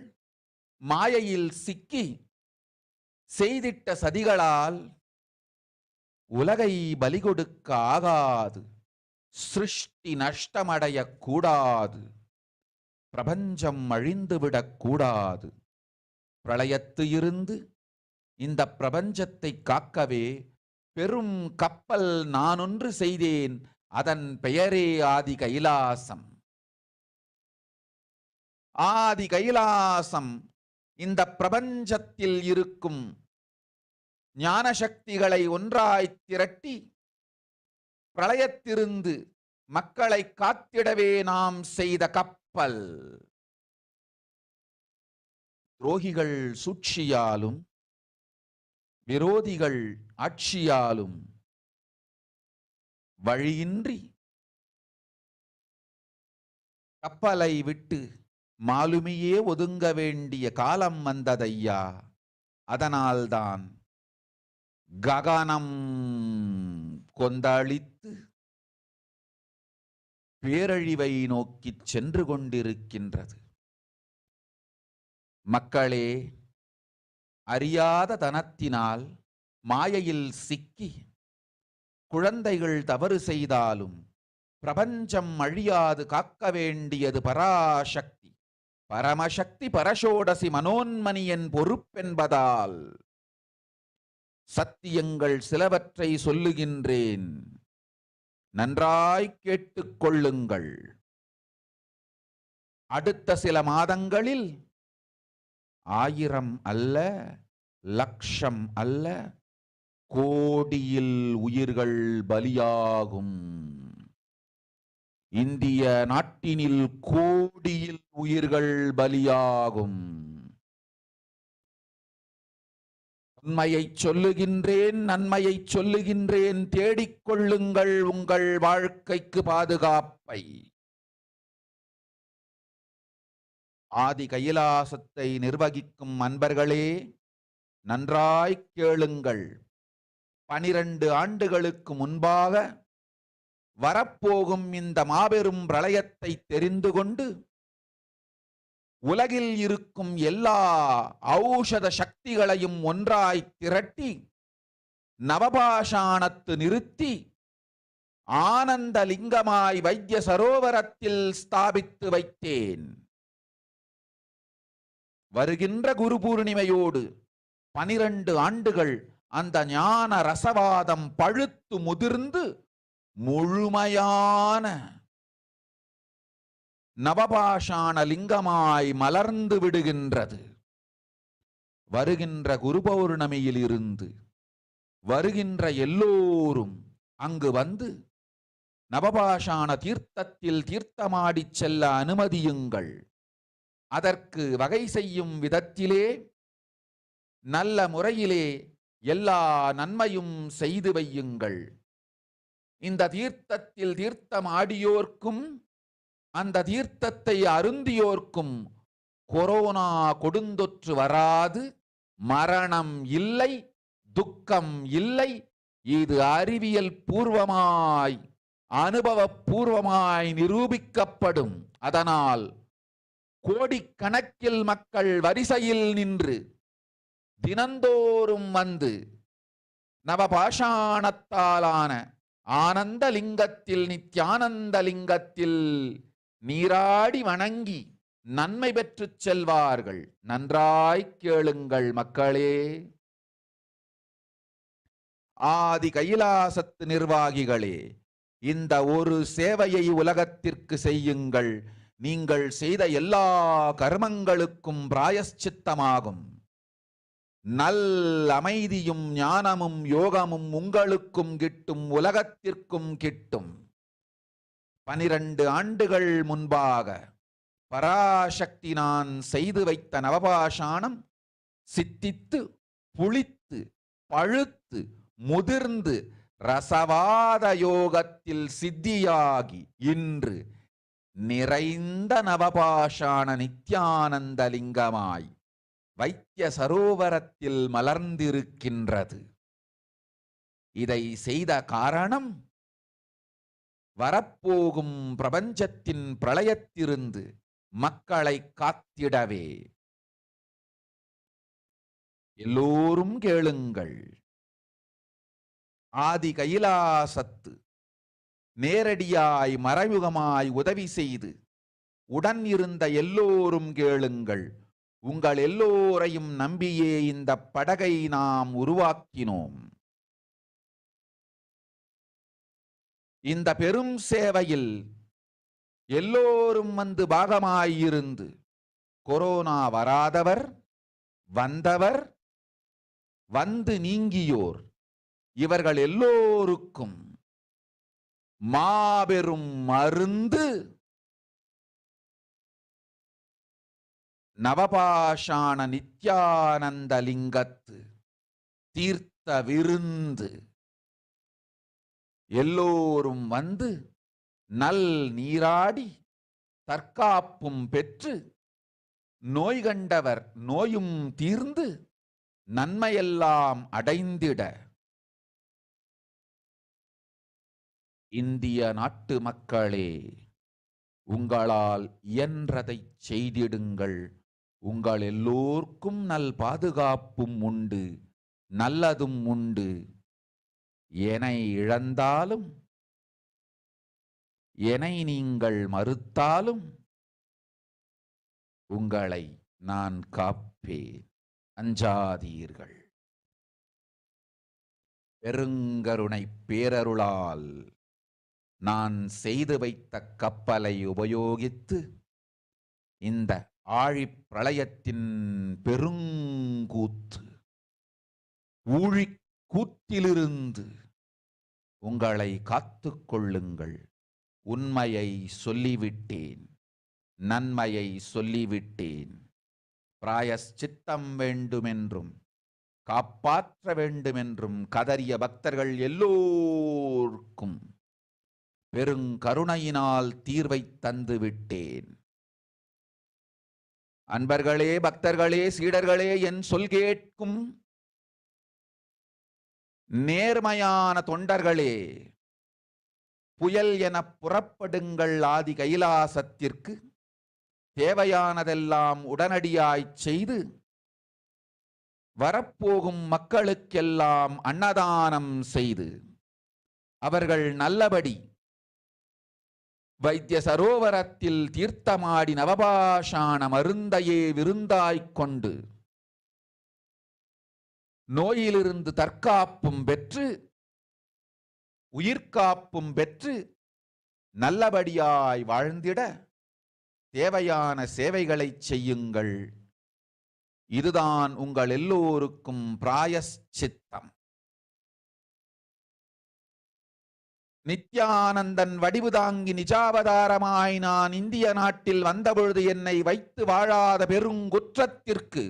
மாயையில் சிக்கி செய்திட்ட சதிகளால் உலகை பலி கொடுக்க ஆகாது. சிருஷ்டி நஷ்டமடைய கூடாது. பிரபஞ்சம் அழிந்துவிடக் கூடாது. பிரளயத்து இருந்து இந்த பிரபஞ்சத்தை காக்கவே பெரும் கப்பல் நானொன்று செய்தேன். அதன் பெயரே ஆதி கைலாசம். ஆதி கைலாசம் இந்த பிரபஞ்சத்தில் இருக்கும் ஞான சக்திகளை ஒன்றாய் திரட்டி பிரளயத்திலிருந்து மக்களை காத்திடவே நாம் செய்த கப்பல். துரோகிகள் சூழ்ச்சியாலும் விரோதிகள் ஆட்சியாலும் வழியின்றி கப்பலை விட்டு மாலுமியே ஒதுங்க வேண்டிய காலம் வந்ததையா. அதனால்தான் ககனம் கொந்தளித்து பேரழிவை நோக்கி சென்று கொண்டிருக்கின்றது. மக்களே, அறியாத தனத்தினால் மாயையில் சிக்கி குழந்தைகள் தவறு செய்தாலும் பிரபஞ்சம் அழியாது காக்க வேண்டியது பராசக்தி, பரமசக்தி, பரஷோடசி மனோன்மணியின் பொறுப்பென்பதால் சத்தியங்கள் சிலவற்றை சொல்லுகின்றேன். நன்றாய் கேட்டுக்கொள்ளுங்கள். அடுத்த சில மாதங்களில் 1000 அல்ல, லட்சம் அல்ல, கோடியில் உயிர்கள் பலியாகும். இந்திய நாட்டினில் கோடியில் உயிர்கள் பலியாகும். உண்மையை சொல்லுகின்றேன், நன்மையை சொல்லுகின்றேன். தேடிக்கொள்ளுங்கள் உங்கள் வாழ்க்கைக்கு பாதுகாப்பை. ஆதி கைலாசத்தை நிர்வகிக்கும் அன்பர்களே, நன்றாய் கேளுங்கள். 12 ஆண்டுகளுக்கு முன்பாக வரப்போகும் இந்த மாபெரும் பிரளயத்தை தெரிந்து கொண்டு உலகில் இருக்கும் எல்லா ஔஷத சக்திகளையும் ஒன்றாய் திரட்டி நவபாஷாணத்து நிறுத்தி ஆனந்த லிங்கமாய் வைத்திய சரோவரத்தில் ஸ்தாபித்து வைத்தேன். வருகின்ற குரு பூர்ணிமையோடு 12 ஆண்டுகள் அந்த ஞான ரசவாதம் பழுத்து முதிர்ந்து முழுமையான நவபாஷாண லிங்கமாய் மலர்ந்து விடுகின்றது. வருகின்ற குரு பௌர்ணமியில் இருந்து வருகின்ற எல்லோரும் அங்கு வந்து நவபாஷாண தீர்த்தத்தில் தீர்த்தமாடி செல்ல அனுமதியுங்கள். அதற்கு வகை செய்யும் விதத்திலே நல்ல முறையிலே எல்லா நன்மையும் செய்து வையுங்கள். இந்த தீர்த்தத்தில் தீர்த்தமாடியோர்க்கும் அந்த தீர்த்தத்தை அருந்தியோர்க்கும் கொரோனா கொடுந்தொற்று வராது, மரணம் இல்லை, துக்கம் இல்லை. இது அறிவியல் பூர்வமாய் அனுபவ பூர்வமாய் நிரூபிக்கப்படும். அதனால் கோடிக்கணக்கில் மக்கள் வரிசையில் நின்று தினந்தோறும் வந்து நவபாஷாணத்தாலான ஆனந்த லிங்கத்தில், நித்யானந்த லிங்கத்தில் நீராடி வணங்கி நன்மை பெற்றுச் செல்வார்கள். நன்றாய் கேளுங்கள் மக்களே. ஆதி கைலாசத்து நிர்வாகிகளே, இந்த ஒரு சேவையை உலகத்திற்கு செய்யுங்கள். நீங்கள் செய்த எல்லா கர்மங்களுக்கும் பிராயஷ்சித்தமாகும். நல் அமைதியும் ஞானமும் யோகமும் உங்களுக்கும் கிட்டும், உலகத்திற்கும் கிட்டும். 12 ஆண்டுகள் முன்பாக பராசக்தி நான் செய்து வைத்த நவபாஷாணம் சித்தித்து புளித்து பழுத்து முதிர்ந்து ரசவாத யோகத்தில் சித்தியாகி இன்று நிறைந்த நவபாஷாண நித்யானந்த லிங்கமாய் வைத்திய சரோவரத்தில் மலர்ந்திருக்கின்றது. இதை செய்த காரணம் வரப்போகும் பிரபஞ்சத்தின் பிரளயத்திலிருந்து மக்களை காத்திடவே. எல்லோரும் கேளுங்கள். ஆதி கைலாசத்து நேரடியாய் மறைமுகமாய் உதவி செய்து உடன் இருந்த எல்லோரும் கேளுங்கள். உங்கள் எல்லோரையும் நம்பியே இந்த படகை நாம் உருவாக்கினோம். இந்த பெரும் சேவையில் எல்லோரும் வந்து பாகமாயிருந்து கொரோனா வராதவர், வந்தவர், வந்து நீங்கியோர், இவர்கள் எல்லோருக்கும் மாபெரும் மருந்து நவபாஷாண நித்யானந்த லிங்கத்து தீர்த்த விருந்து. எல்லோரும் வந்து நல் நீராடி தற்காப்பும் பெற்று நோய் கண்டவர் நோயும் தீர்ந்து நன்மையெல்லாம் அடைந்திட இந்திய நாட்டு மக்களே, உங்களால் இயன்றதை செய்திடுங்கள். உங்கள் எல்லோர்க்கும் நல் பாதுகாப்பும் உண்டு, நல்லதும் உண்டு. என்னை இழந்தாலும், என்னை நீங்கள் மறுத்தாலும் உங்களை நான் காப்பேன். அஞ்சாதீர்கள். பெருங்கருணை பேரருளால் நான் செய்து வைத்த கப்பலை உபயோகித்து இந்த ஆழிப் பிரளயத்தின் பெருங்கூத்து ஊழிக் கூத்திலிருந்து உங்களை காத்துக் கொள்ளுங்கள். உண்மையை சொல்லிவிட்டேன், நன்மையை சொல்லிவிட்டேன். பிராயஷ்சித்தம் வேண்டுமென்றும் காப்பாற்ற வேண்டுமென்றும் கதறிய பக்தர்கள் எல்லோருக்கும் பெருங்கருணையினால் தீர்வை தந்து விட்டேன். அன்பர்களே, பக்தர்களே, சீடர்களே, என் சொல் கேட்கும் நேர்மையான தொண்டர்களே, புயல் என புறப்படுங்கள். ஆதி கைலாசத்திற்கு தேவையானதெல்லாம் உடனடியாய் செய்து வரப்போகும் மக்களுக்கெல்லாம் அன்னதானம் செய்து அவர்கள் நல்லபடி வைத்திய சரோவரத்தில் தீர்த்தமாடி நவபாஷாண மருந்தையே விருந்தாய்க் கொண்டு நோயிலிருந்து தற்காப்பும் பெற்று உயிர்காப்பும் பெற்று நல்லபடியாய் வாழ்ந்திட தேவையான சேவைகளை செய்யுங்கள். இதுதான் உங்கள் எல்லோருக்கும் பிராயஷ்சித்தம். நித்யானந்தன் வடிவு தாங்கி நிஜாவதாரமாய் நான் இந்திய நாட்டில் வந்தபொழுது என்னை வைத்து வாழாத பெருங்குற்றத்திற்கு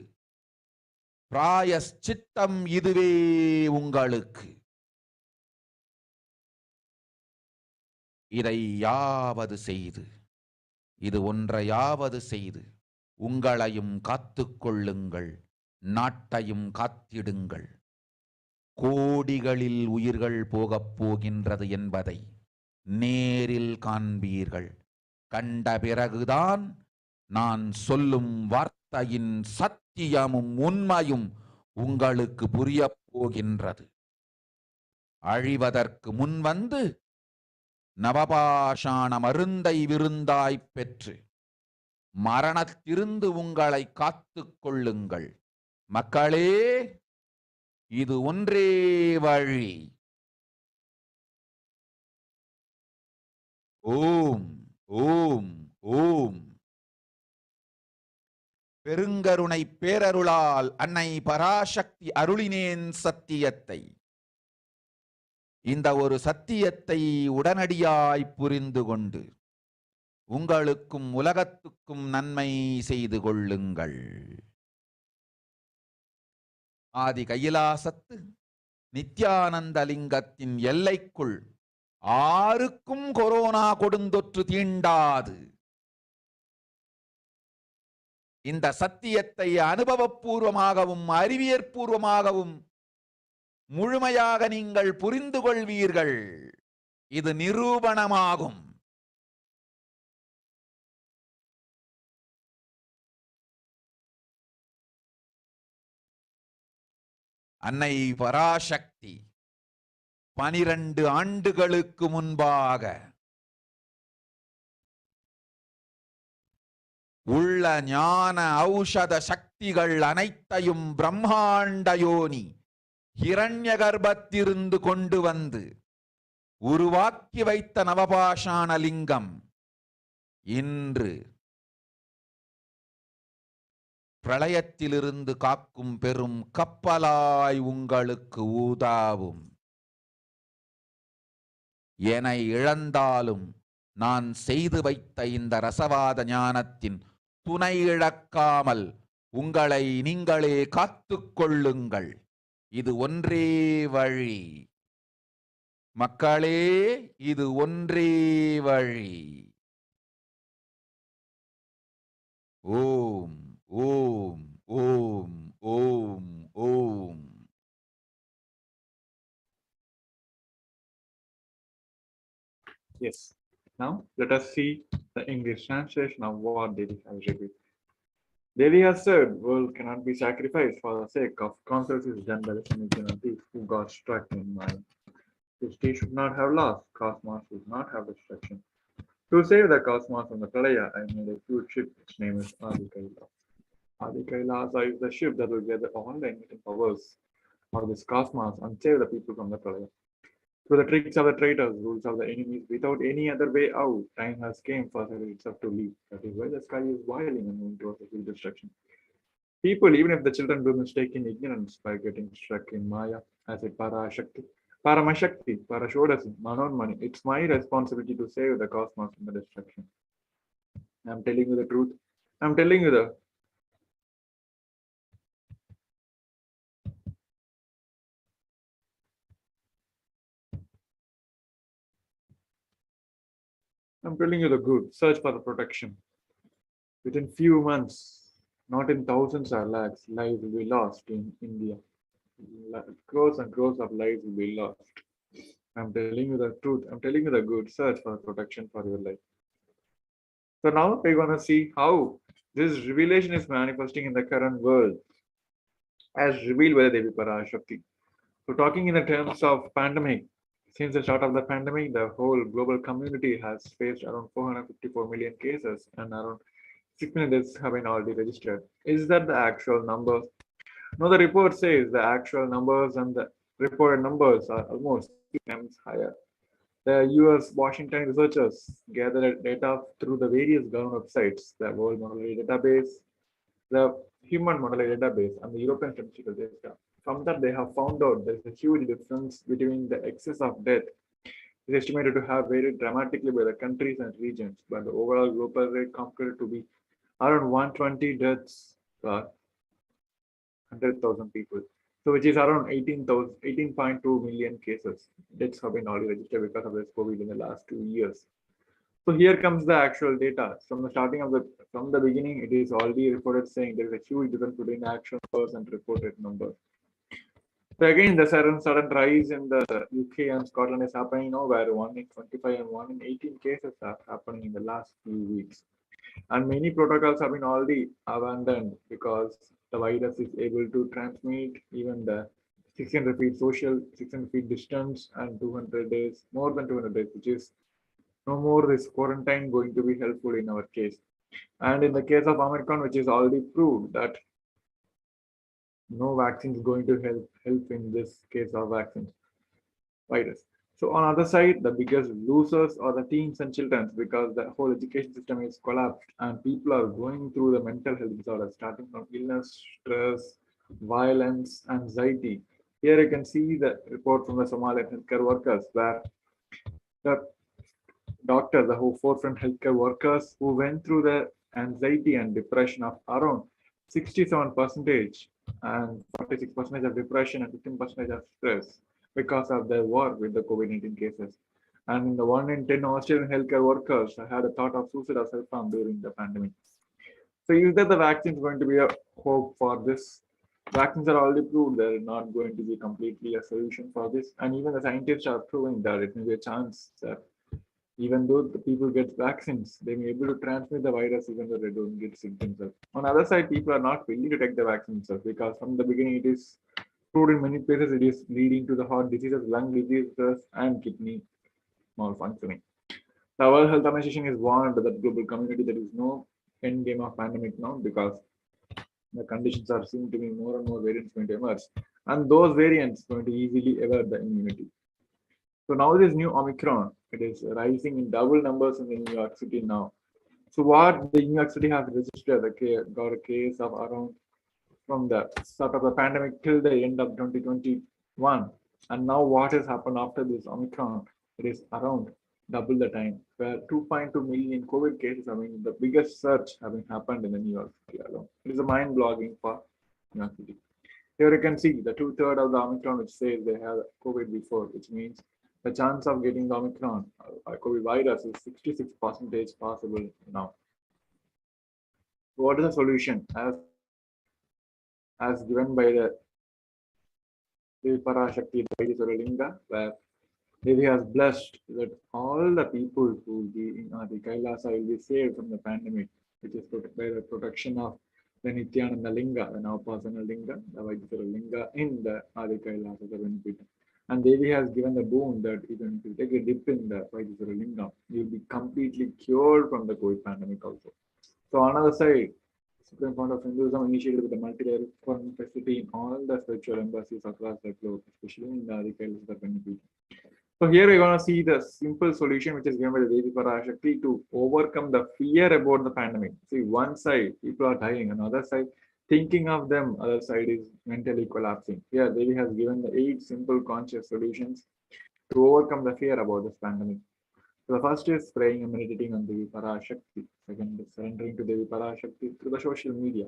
பிராயஷ்சித்தம் இதுவே உங்களுக்கு. இதை யாவது செய்து, இது ஒன்றையாவது செய்து உங்களையும் காத்துக்கொள்ளுங்கள், நாட்டையும் காத்திடுங்கள். கோடிகளில் உயிர்கள் போகப் போகின்றது என்பதை நேரில் காண்பீர்கள். கண்ட பிறகுதான் நான் சொல்லும் வார்த்தையின் சத்தியமும் உண்மையும் உங்களுக்கு புரியப் போகின்றது. அழிவதற்கு முன் வந்து நவபாஷாண மருந்தை விருந்தாய்ப் பெற்று மரணத்திலிருந்து உங்களை காத்துக் கொள்ளுங்கள். மக்களே, இது ஒன்றே வழி. ஓம் ஓம் ஓம். பெருங்கருணை பேரருளால் அன்னை பராசக்தி அருளினேன் சத்தியத்தை. இந்த ஒரு சத்தியத்தை உடனடியாய் புரிந்து கொண்டு உங்களுக்கும் உலகத்துக்கும் நன்மை செய்து கொள்ளுங்கள். ஆதி கைலாசத்து நித்யானந்த லிங்கத்தின் எல்லைக்குள் ஆருக்கும் கொரோனா கொடுந்தொற்று தீண்டாது. இந்த சத்தியத்தை அனுபவபூர்வமாகவும் அறிவியற்பூர்வமாகவும் முழுமையாக நீங்கள் புரிந்து கொள்வீர்கள். இது நிரூபணமாகும். அன்னை பராசக்தி 12 ஆண்டுகளுக்கு முன்பாக உள்ள ஞான ஔஷத சக்திகள் அனைத்தையும் பிரம்மாண்ட யோனி ஹிரண்ய கர்ப்பத்திலிருந்து கொண்டு வந்து உருவாக்கி வைத்த நவபாஷாண லிங்கம் இன்று பிரளயத்திலிருந்து காக்கும் பெரும் கப்பலாய் உங்களுக்கு ஊதாவும். என இழந்தாலும் நான் செய்து வைத்த இந்த ரசவாத ஞானத்தின் துணை இழக்காமல் உங்களை நீங்களே காத்துக் கொள்ளுங்கள். இது ஒன்றே வழி. மக்களே, இது ஒன்றே வழி. ஓம் ஓம் ஓம் ஓம் ஓம். Yes. Now let us see the English translation of what Devi has revealed. Devi has said, world cannot be sacrificed for the sake of controversies done by the community who got struck in mind. History should not have lost, cosmos should not have destruction. To save the cosmos from the Pralaya, I made a huge ship, its name is Adi KAILASA. Adi KAILASA is the ship that will gather all the intermittent powers of this cosmos and save the people from the Pralaya. Through the tricks of the traitors, rules of the enemies, without any other way out, time has came for itself to leave. That is why the sky is boiling and moving towards the destruction. People, even if the children do mistake in ignorance by getting struck in Maya, as a Parashakti, Paramashakti, Parashodasi, Manonmani, it's my responsibility to save the cosmos from the destruction. I'm telling you the truth. I'm telling you the good. Search for the protection. Within few months, not in thousands or lakhs, lives will be lost in India. Crores and crores of lives will be lost. I'm telling you the truth. I'm telling you the good. Search for protection for your life. So now we're going to see how this revelation is manifesting in the current world as revealed by Devi Parashakti. So talking in the terms of pandemic, since the start of the pandemic, the whole global community has faced around 454 million cases and around 6 million deaths have been already registered. Is that the actual number? No, the report says the actual numbers and the reported numbers are almost 3 times higher. The US Washington researchers gathered data through the various government websites, the World Mortality Database, the Human Mortality Database, and the European Statistical Data. From that, they have found out there is a huge difference between the excess of death is estimated to have varied dramatically by the countries and regions, but the overall global rate compared to be around 120 deaths per 100,000 people. So which is around 18.2 million cases. Deaths have been already registered because of this COVID in the last 2 years. So here comes the actual data. From the beginning, it is already reported saying there is a huge difference between the actual numbers and reported numbers. So again, the sudden rise in the UK and Scotland is happening now, where 1 in 25 and 1 in 18 cases are happening in the last few weeks. And many protocols have been already abandoned because the virus is able to transmit even the 600 feet social, 600 feet distance, and 200 days, more than 200 days, which is no more this quarantine going to be helpful in our case. And in the case of Omicron, which is already proved that no vaccine is going to help in this case of vaccines virus. So on other side, the biggest losers are the teens and children because the whole education system is collapsed and people are going through the mental health disorders, starting from illness, stress, violence, anxiety. Here you can see the report from the Somalian healthcare workers where the doctors, the whole forefront healthcare workers who went through the anxiety and depression of around 67% and 46% of depression and 15% of stress because of their work with the COVID-19 cases. And in the 1 in 10 Australian healthcare workers had a thought of suicide or self-harm during the pandemic. So is that the vaccine is going to be a hope for this? Vaccines are already proved they're not going to be completely a solution for this. And even the scientists are proving that it may be a chance that even though the people get vaccines, they may be able to transmit the virus even though they don't get sick themselves. On the other side, people are not willing to take the vaccine themselves because from the beginning it is proved in many places it is leading to the heart diseases, lung diseases, and kidney malfunctioning. The World Health Organization is warned that the global community there is no end game of pandemic now because the conditions are seen to be more and more variants going to emerge, and those variants going to easily evade the immunity. So now this new Omicron, it is rising in double numbers in the New York City now. So what the New York City has registered, got a case of around from the start of the pandemic till the end of 2021. And now what has happened after this Omicron, it is around double the time, where 2.2 million COVID cases, the biggest surge having happened in the New York City alone. It is a mind-blogging for New York City. Here you can see the 2/3 of the Omicron which says they have COVID before, which means the chance of getting the Omicron COVID virus is 66% possible now. What is the solution? As given by the Devi Parashakti Linga, where Devi has blessed that all the people who will be in the KAILASA will be saved from the pandemic, which is by the protection of the Nithyananda Linga, the now personal Linga, the Vaidisara Linga in the Adi KAILASA, the Benefit. And Devi has given the boon that even if you take a dip in the Vaidisara Linga, you will be completely cured from the COVID pandemic also. So on the other side, Supreme Fount of Hinduism initiated with the multi-layer foreign facility in all the spiritual embassies across the globe, especially in the Adi KAILASA Benefit. So here we're going to see the simple solution which is given by the Devi Parashakti to overcome the fear about the pandemic. See, one side, people are dying, another side, thinking of them, other side is mentally collapsing. Here, Devi has given the 8 simple conscious solutions to overcome the fear about this pandemic. So the first is praying and meditating on Devi Parashakti. Second is surrendering to Devi Parashakti through the social media.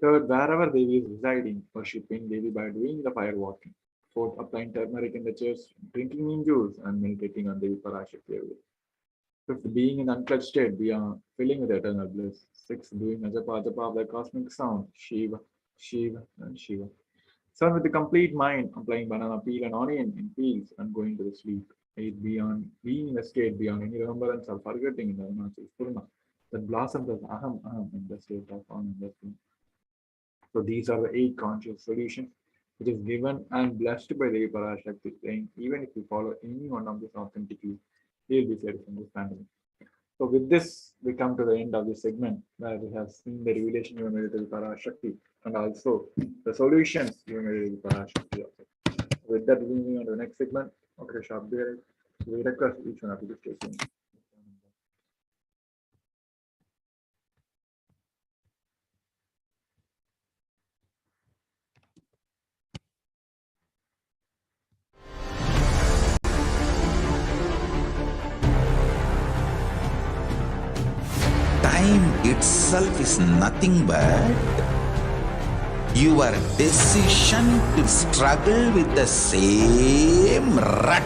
Third, wherever Devi is residing, worshipping Devi by doing the fire walking. Fourth, applying turmeric in the church, drinking neem juice, and meditating on Devi Parashakti every day. Fifth, being in unclutched state beyond filling with eternal bliss. Sixth, doing ajapa of the cosmic sound, Shiva, Shiva, and Shiva. Seventh, with the complete mind, applying banana peel and onion in peels and going to the sleep. Eighth, beyond being in a state beyond any remembrance or forgetting in the Arunachal Purna that blossoms as aham in the state of understanding. So these are the 8 conscious solutions which is given and blessed by Devi Parashakti, saying even if you follow any one of this authentically, you will be saved from this pandemic. So with this, we come to the end of this segment where we have seen the revelation given by Devi Parashakti and also the solutions given by Devi Parashakti. With that, we move on to the next segment. Okay, Shabdir, we request each one of you to stay tuned. Time itself is nothing but your decision to struggle with the same rut.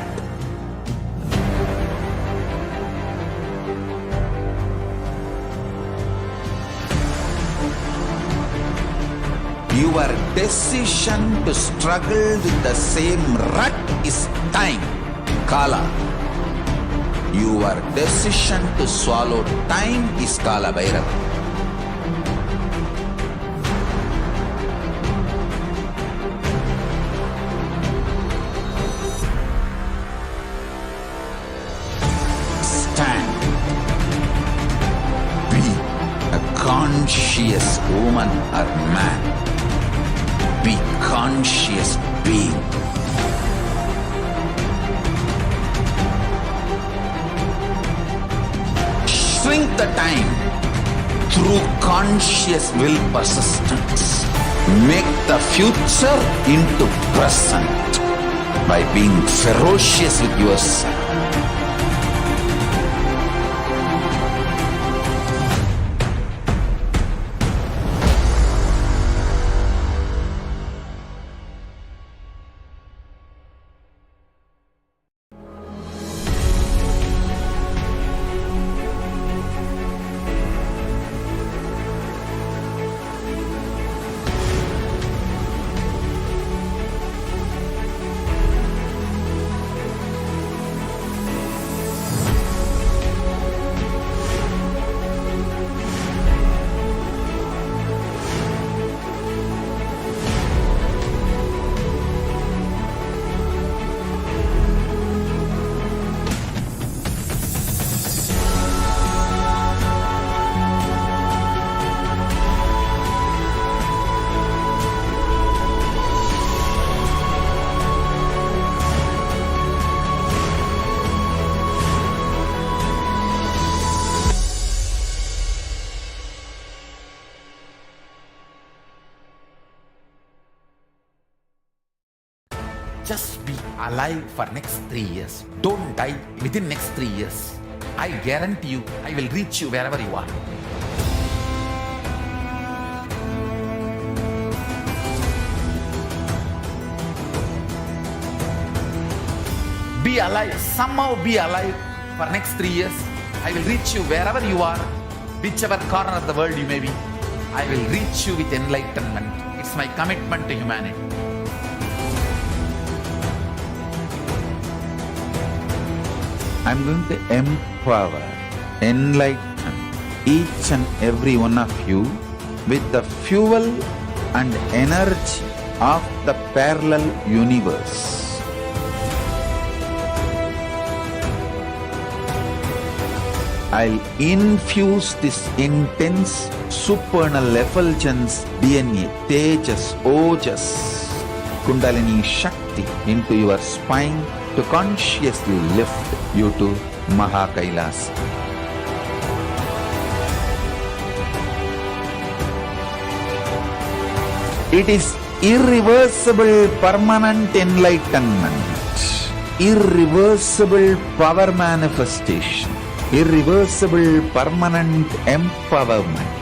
Your decision to struggle with the same rut is time, Kala. Your decision to swallow time is Kala Bhairava. Stand. Be a conscious woman or man. Be conscious being. Shrink the time through conscious will persistence. Make the future into present by being ferocious with yourself. Just be alive for next 3 years. Don't die within next 3 years. I guarantee you, I will reach you wherever you are. Be alive, somehow be alive for next 3 years. I will reach you wherever you are, whichever corner of the world you may be. I will reach you with enlightenment. It's my commitment to humanity. I'm going to empower, enlighten each and every one of you with the fuel and energy of the parallel universe. I'll infuse this intense supernal effulgence DNA, Tejas, Ojas, Kundalini Shakti into your spine to consciously lift you to KAILASA. It is irreversible permanent enlightenment, irreversible power manifestation, irreversible permanent empowerment.